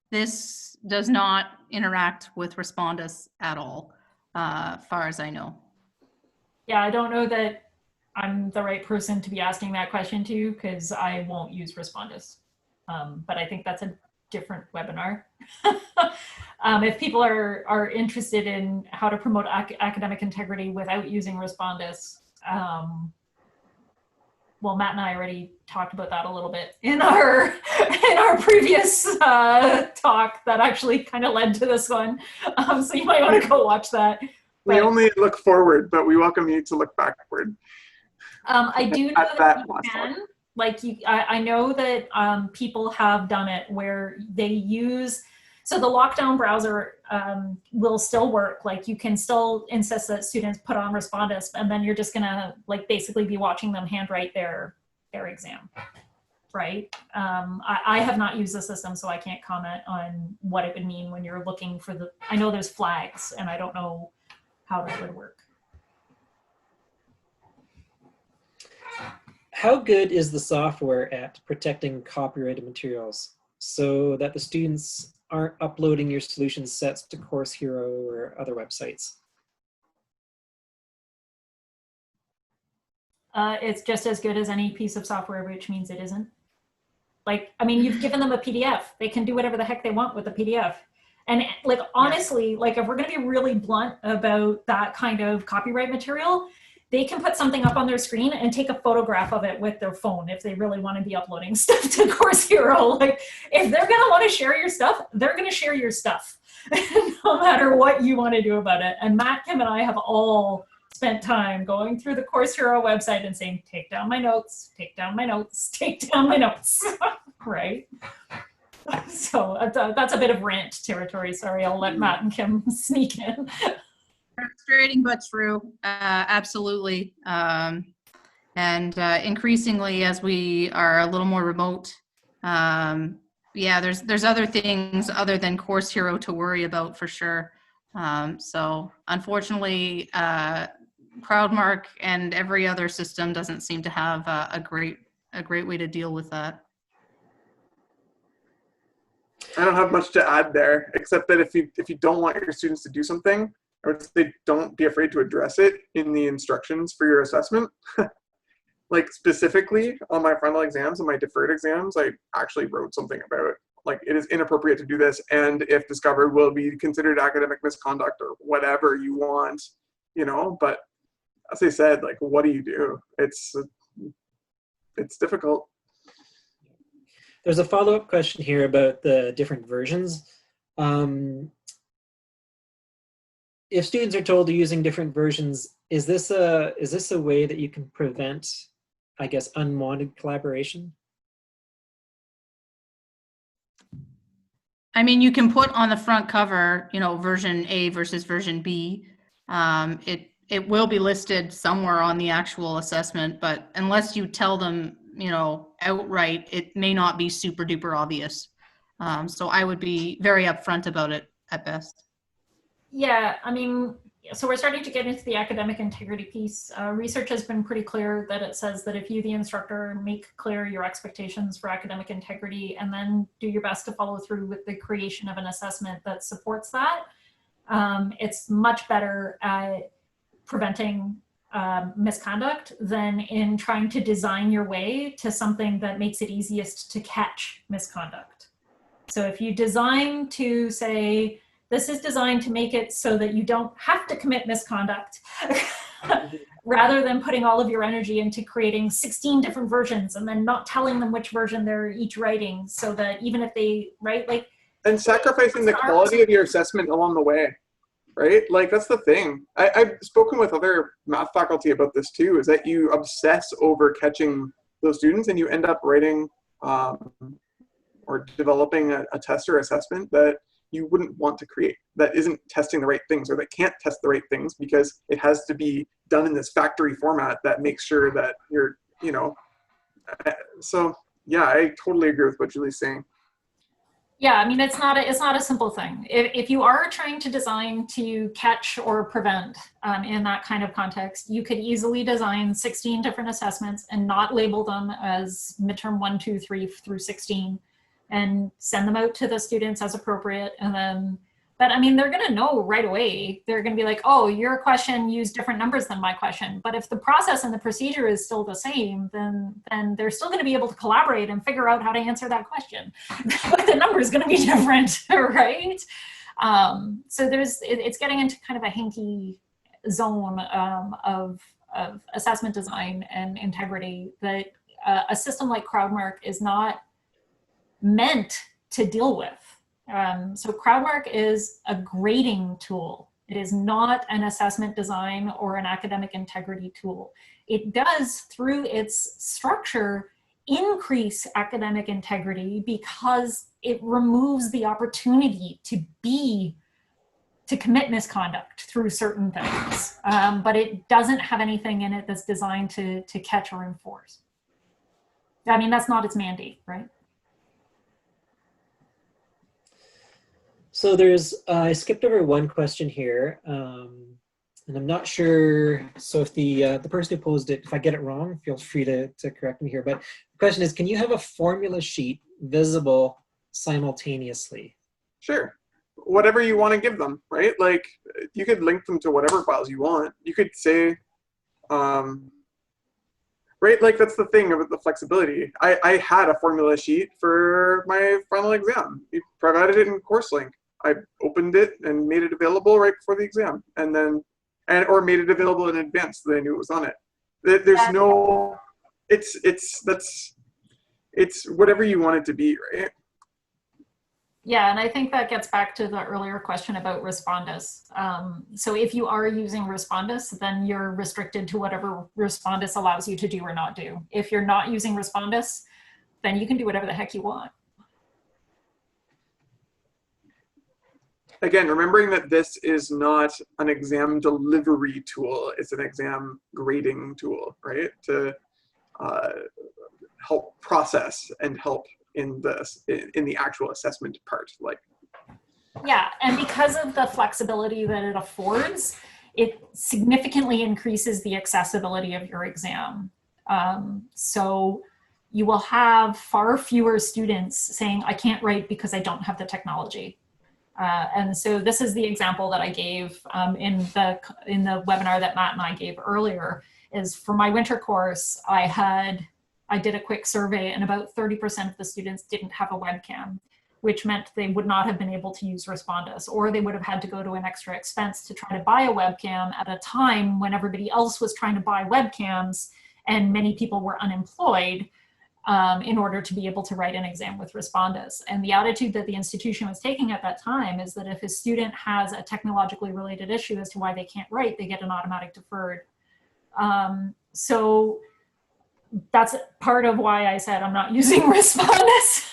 This does not interact with Respondus at all, far as I know. Yeah, I don't know that I'm the right person to be asking that question to, because I won't use Respondus. But I think that's a different webinar. If people are interested in how to promote academic integrity without using Respondus, well, Matt and I already talked about that a little bit in our previous talk that actually kind of led to this one. So you might want to go watch that. We only look forward, but we welcome you to look backward. I do know that you can. Like I know that people have done it where they use, so the lockdown browser will still work. Like you can still insist that students put on Respondus, and then you're just gonna like basically be watching them handwrite their exam, right? I have not used the system, so I can't comment on what it would mean when you're looking for the, I know there's flags, and I don't know how that would work. How good is the software at protecting copyrighted materials so that the students aren't uploading your solution sets to Course Hero or other websites? It's just as good as any piece of software, which means it isn't. Like, I mean, you've given them a PDF. They can do whatever the heck they want with the PDF. And like, honestly, like if we're gonna be really blunt about that kind of copyright material, they can put something up on their screen and take a photograph of it with their phone if they really want to be uploading stuff to Course Hero. Like, if they're going to want to share your stuff, they're going to share your stuff, no matter what you want to do about it. And Matt, Kim, and I have all spent time going through the Course Hero website and saying, take down my notes, take down my notes, take down my notes, right? So that's a bit of rant territory. Sorry, I'll let Matt and Kim sneak in. Frustrating but true, absolutely. Increasingly, as we are a little more remote, yeah, there's other things other than Course Hero to worry about for sure. So unfortunately, Crowdmark and every other system doesn't seem to have a great way to deal with that. I don't have much to add there, except that if you don't want your students to do something, I would say don't be afraid to address it in the instructions for your assessment. Like specifically on my final exams and my deferred exams, I actually wrote something about like it is inappropriate to do this, and if discovered will be considered academic misconduct or whatever you want, you know. But as I said, like, what do you do? It's difficult. There's a follow-up question here about the different versions. If students are told they're using different versions, is this a way that you can prevent, I guess, unwanted collaboration? I mean, you can put on the front cover, you know, version A versus version B. It will be listed somewhere on the actual assessment, but unless you tell them, you know, outright, it may not be super duper obvious. So I would be very upfront about it at best. Yeah, I mean, so we're starting to get into the academic integrity piece. Research has been pretty clear that it says that if you, the instructor, make clear your expectations for academic integrity and then do your best to follow through with the creation of an assessment that supports that, it's much better at preventing misconduct than in trying to design your way to something that makes it easiest to catch misconduct. So if you design to say, this is designed to make it so that you don't have to commit misconduct, rather than putting all of your energy into creating 16 different versions and then not telling them which version they're each writing, so that even if they write like... And sacrificing the quality of your assessment along the way, right? Like, that's the thing. I've spoken with other math faculty about this too, is that you obsess over catching those students and you end up writing or developing a test or assessment that you wouldn't want to create, that isn't testing the right things or that can't test the right things because it has to be done in this factory format that makes sure that you're, you know, so yeah, I totally agree with what Julie's saying. Yeah, I mean, it's not a simple thing. If you are trying to design to catch or prevent in that kind of context, you could easily design 16 different assessments and not label them as midterm 1, 2, 3 through 16 and send them out to the students as appropriate. And then, but I mean, they're going to know right away. They're going to be like, oh, your question used different numbers than my question. But if the process and the procedure is still the same, then they're still going to be able to collaborate and figure out how to answer that question. But the number is going to be different, right? So it's getting into kind of a hinky zone of assessment design and integrity that a system like Crowdmark is not meant to deal with. So Crowdmark is a grading tool. It is not an assessment design or an academic integrity tool. It does, through its structure, increase academic integrity because it removes the opportunity to commit misconduct through certain things. But it doesn't have anything in it that's designed to catch or enforce. I mean, that's not its mandate, right? So I skipped over one question here, and I'm not sure, so if the person who posed it, if I get it wrong, feel free to correct me here, but the question is, can you have a formula sheet visible simultaneously? Sure. Whatever you want to give them, right? Like, you could link them to whatever files you want. You could say, right, like that's the thing about the flexibility. I had a formula sheet for my final exam. We provided it in Courselink. I opened it and made it available right before the exam, and then, or made it available in advance so they knew it was on it. There's no, it's whatever you want it to be, right? Yeah, and I think that gets back to the earlier question about Respondus. So if you are using Respondus, then you're restricted to whatever Respondus allows you to do or not do. If you're not using Respondus, then you can do whatever the heck you want. Again, remembering that this is not an exam delivery tool, it's an exam grading tool, right? To help process and help in the actual assessment part. Like, yeah, and because of the flexibility that it affords, it significantly increases the accessibility of your exam. So you will have far fewer students saying, I can't write because I don't have the technology. And so this is the example that I gave in the webinar that Matt and I gave earlier, is for my winter course, I did a quick survey and about 30% of the students didn't have a webcam, which meant they would not have been able to use Respondus, or they would have had to go to an extra expense to try to buy a webcam at a time when everybody else was trying to buy webcams and many people were unemployed in order to be able to write an exam with Respondus. And the attitude that the institution was taking at that time is that if a student has a technologically related issue as to why they can't write, they get an automatic deferred. So that's part of why I said I'm not using Respondus.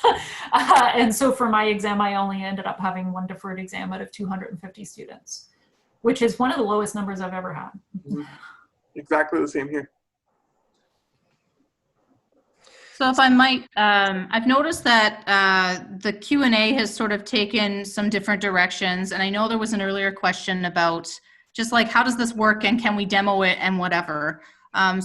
And so for my exam, I only ended up having one deferred exam out of 250 students, which is one of the lowest numbers I've ever had. Exactly the same here. So if I might, I've noticed that the Q&A has sort of taken some different directions. And I know there was an earlier question about just like, how does this work and can we demo it and whatever. I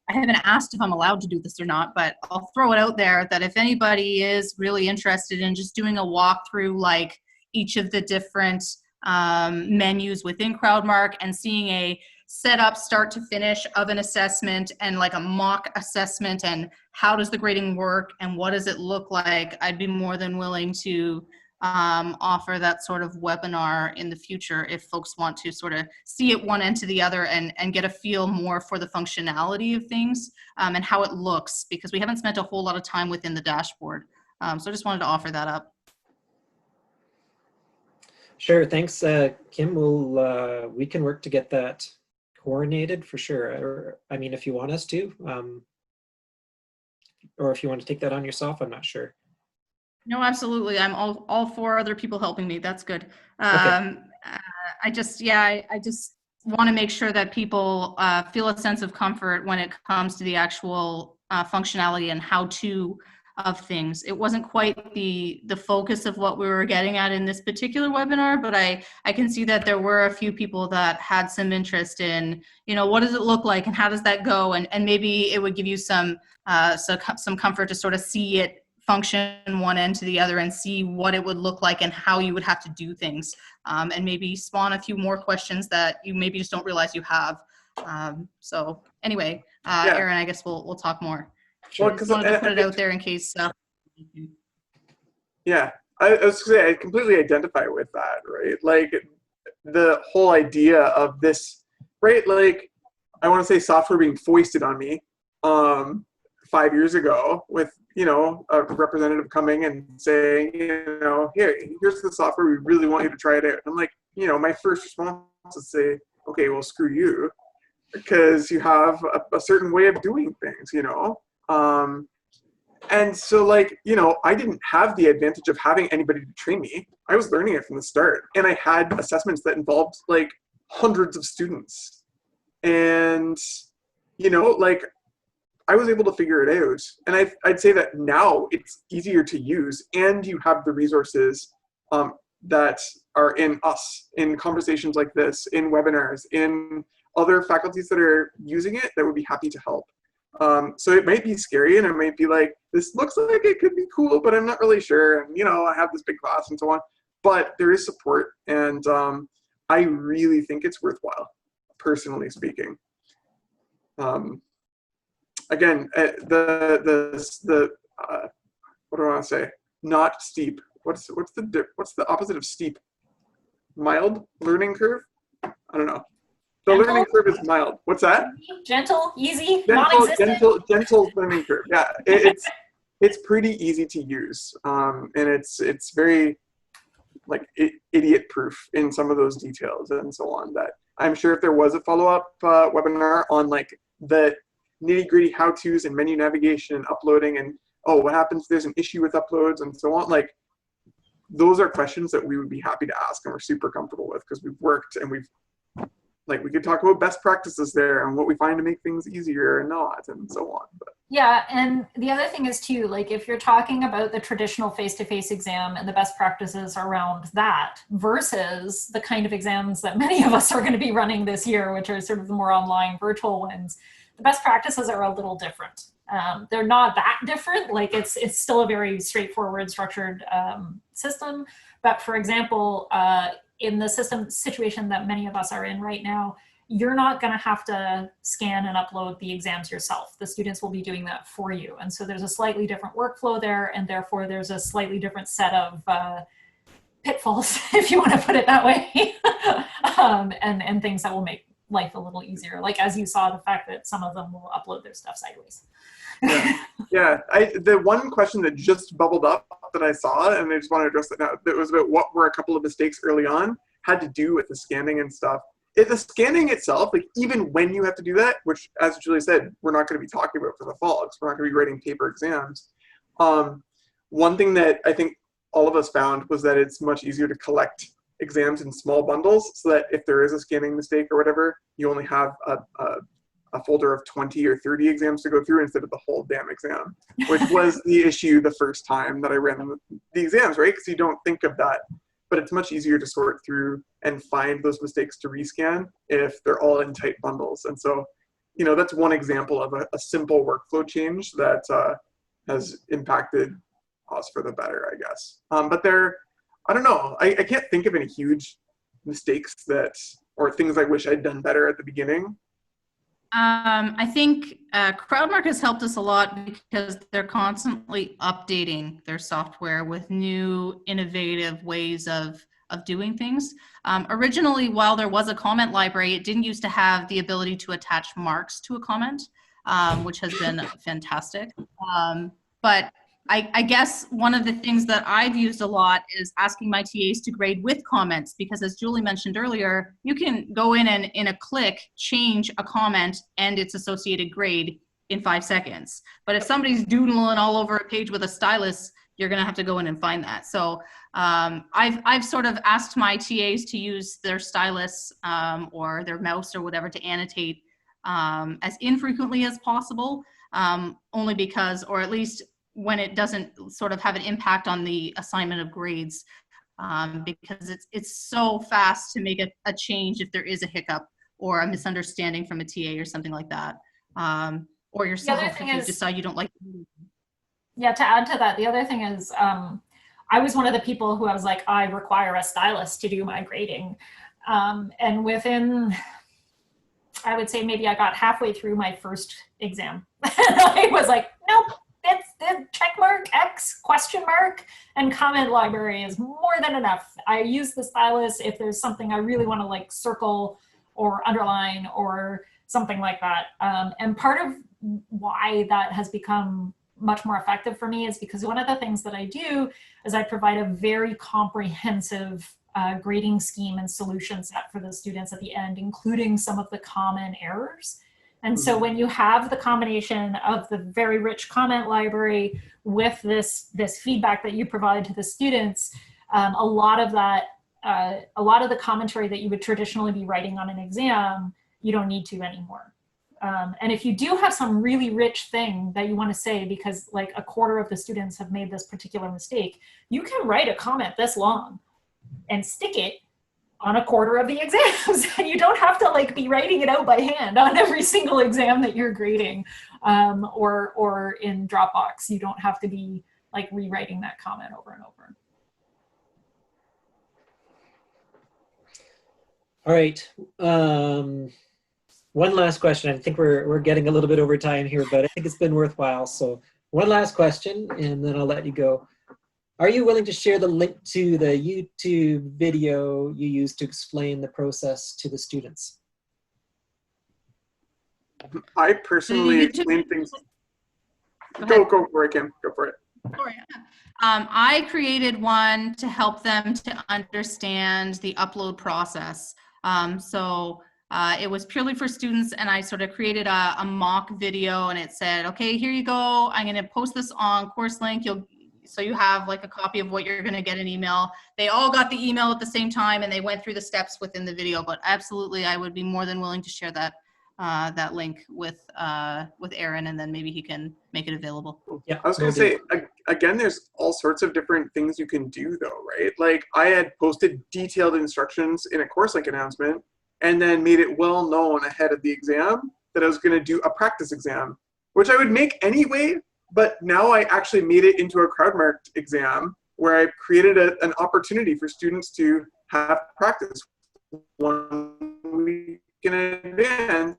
haven't asked if I'm allowed to do this or not, but I'll throw it out there that if anybody is really interested in just doing a walkthrough, like each of the different menus within Crowdmark and seeing a setup start to finish of an assessment and like a mock assessment and how does the grading work and what does it look like, I'd be more than willing to offer that sort of webinar in the future if folks want to sort of see it one end to the other and get a feel more for the functionality of things and how it looks, because we haven't spent a whole lot of time within the dashboard. So I just wanted to offer that up. Sure, thanks, Kim. We can work to get that coordinated for sure. Or, I mean, if you want us to, or if you want to take that on yourself, I'm not sure. No, absolutely. I'm all for other people helping me. That's good. Okay. I just want to make sure that people feel a sense of comfort when it comes to the actual functionality and how to things. It wasn't quite the focus of what we were getting at in this particular webinar, but I can see that there were a few people that had some interest in, you know, what does it look like and how does that go? And maybe it would give you some comfort to sort of see it function one end to the other and see what it would look like and how you would have to do things, and maybe spawn a few more questions that you maybe just don't realize you have. So anyway, Yeah. Aaron, I guess we'll talk more. Well, Just wanted to put it out there in case. Yeah, I was gonna say, I completely identify with that, right? Like the whole idea of this, right? Like I want to say software being foisted on me 5 years ago with, you know, a representative coming and saying, you know, here's the software, we really want you to try it out. I'm like, you know, my first response is say, okay, well, screw you, because you have a certain way of doing things, you know? And so, like, you know, I didn't have the advantage of having anybody to train me. I was learning it from the start. And I had assessments that involved, like, hundreds of students. And, you know, like, I was able to figure it out. And I'd say that now it's easier to use, and you have the resources that are in us, in conversations like this, in webinars, in other faculties that are using it that would be happy to help. So it might be scary, and it might be like, this looks like it could be cool, but I'm not really sure. And, you know, I have this big class and so on, but there is support. And I really think it's worthwhile, personally speaking. Again, the what do I want to say? Not steep. What's the opposite of steep? Mild learning curve? I don't know. The Gentle? learning curve is mild. What's that? Gentle, easy, non-existent. Gentle learning curve. Yeah, it's pretty easy to use, and it's very like idiot proof in some of those details and so on. That I'm sure if there was a follow-up webinar on like the nitty-gritty how-tos and menu navigation and uploading and what happens if there's an issue with uploads and so on, like those are questions that we would be happy to ask and we're super comfortable with because we've worked and we could talk about best practices there and what we find to make things easier and not and so on. But. Yeah, and the other thing is too, like if you're talking about the traditional face-to-face exam and the best practices around that versus the kind of exams that many of us are going to be running this year, which are sort of the more online virtual ones, the best practices are a little different. They're not that different, like it's still a very straightforward structured system. But for example, in the situation that many of us are in right now, you're not going to have to scan and upload the exams yourself. The students will be doing that for you. And so there's a slightly different workflow there, and therefore there's a slightly different set of pitfalls, if you want to put it that way, and things that will make life a little easier. Like as you saw, the fact that some of them will upload their stuff sideways. Yeah. The one question that just bubbled up that I saw, and I just want to address that now, that was about what were a couple of mistakes early on, had to do with the scanning and stuff. The scanning itself, like even when you have to do that, which as Julie said, we're not going to be talking about for the fall, because we're not going to be writing paper exams. One thing that I think all of us found was that it's much easier to collect exams in small bundles so that if there is a scanning mistake or whatever, you only have a folder of 20 or 30 exams to go through instead of the whole damn exam, which was the issue the first time that I ran the exams, right? Because you don't think of that, but it's much easier to sort through and find those mistakes to rescan if they're all in tight bundles. And so, you know, that's one example of a simple workflow change that has impacted us for the better, I guess. But I don't know, I can't think of any huge mistakes or things I wish I'd done better at the beginning. I think Crowdmark has helped us a lot because they're constantly updating their software with new innovative ways of doing things. Originally, while there was a comment library, it didn't used to have the ability to attach marks to a comment, which has been fantastic. But I guess one of the things that I've used a lot is asking my TAs to grade with comments, because as Julie mentioned earlier, you can go in and in a click change a comment and its associated grade in 5 seconds. But if somebody's doodling all over a page with a stylus, you're going to have to go in and find that. So I've sort of asked my TAs to use their stylus or their mouse or whatever to annotate as infrequently as possible, only because, or at least when it doesn't sort of have an impact on the assignment of grades, because it's so fast to make a change if there is a hiccup or a misunderstanding from a TA or something like that. Or yourself if you decide you don't like it. Yeah, to add to that, the other thing is, I was one of the people who I was like, I require a stylist to do my grading. And within, I would say maybe I got halfway through my first exam. I was like, nope, it's the check mark, X, question mark, and comment library is more than enough. I use the stylus if there's something I really want to like circle or underline or something like that. And part of why that has become much more effective for me is because one of the things that I do is I provide a very comprehensive grading scheme and solution set for the students at the end, including some of the common errors. And so when you have the combination of the very rich comment library with this feedback that you provide to the students, a lot of the commentary that you would traditionally be writing on an exam, you don't need to anymore. And if you do have some really rich thing that you want to say, because like a quarter of the students have made this particular mistake, you can write a comment this long and stick it on a quarter of the exams. And you don't have to like be writing it out by hand on every single exam that you're grading, or in Dropbox. You don't have to be like rewriting that comment over and over. All right. One last question. I think we're getting a little bit over time here, but I think it's been worthwhile. So one last question, and then I'll let you go. Are you willing to share the link to the YouTube video you used to explain the process to the students? I personally explain things. Go for it, Kim. Go for it. Sorry. I created one to help them to understand the upload process. It was purely for students, and I sort of created a mock video, and it said, okay, here you go. I'm going to post this on Courselink. So you have like a copy of what you're going to get an email. They all got the email at the same time, and they went through the steps within the video. But absolutely, I would be more than willing to share that that link with Aaron, and then maybe he can make it available. Yeah, I was going to say, again, there's all sorts of different things you can do though, right? Like I had posted detailed instructions in a Courselink announcement, and then made it well known ahead of the exam that I was going to do a practice exam, which I would make anyway. But now I actually made it into a Crowdmark exam where I created an opportunity for students to have practice 1 week in advance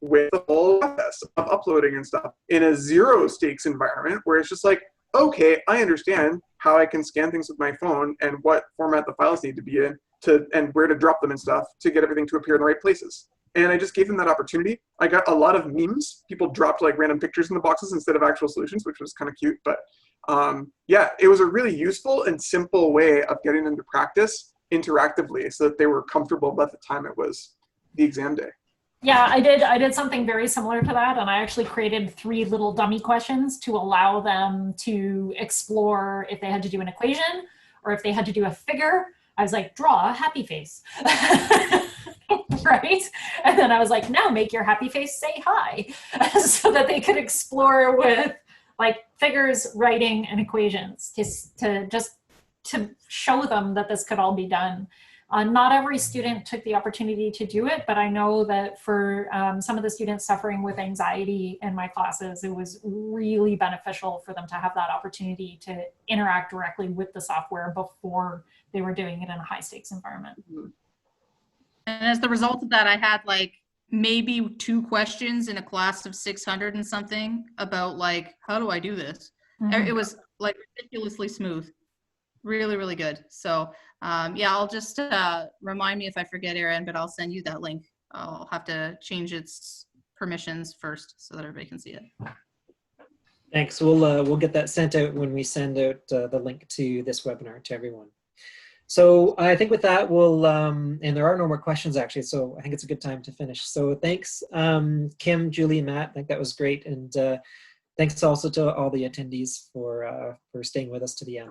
with the whole process of uploading and stuff in a zero stakes environment where it's just like, okay, I understand how I can scan things with my phone and what format the files need to be in and where to drop them and stuff to get everything to appear in the right places. And I just gave them that opportunity. I got a lot of memes. People dropped like random pictures in the boxes instead of actual solutions, which was kind of cute. But yeah, it was a really useful and simple way of getting them to practice interactively so that they were comfortable by the time it was the exam day. Yeah, I did something very similar to that. And I actually created 3 little dummy questions to allow them to explore if they had to do an equation or if they had to do a figure. I was like, draw a happy face. Right? And then I was like, now make your happy face say hi, so that they could explore with like figures, writing, and equations to show them that this could all be done. Not every student took the opportunity to do it, but I know that for some of the students suffering with anxiety in my classes, it was really beneficial for them to have that opportunity to interact directly with the software before they were doing it in a high stakes environment. And as the result of that, I had like maybe 2 questions in a class of 600 and something about like, how do I do this? It was like ridiculously smooth, really, really good. So yeah, I'll just remind me if I forget, Aaron, but I'll send you that link. I'll have to change its permissions first so that everybody can see it. Thanks. We'll get that sent out when we send out the link to this webinar to everyone. So I think with that, we'll, and there are no more questions actually, so I think it's a good time to finish. So thanks, Kim, Julie, Matt, I think that was great. And thanks also to all the attendees for staying with us to the end.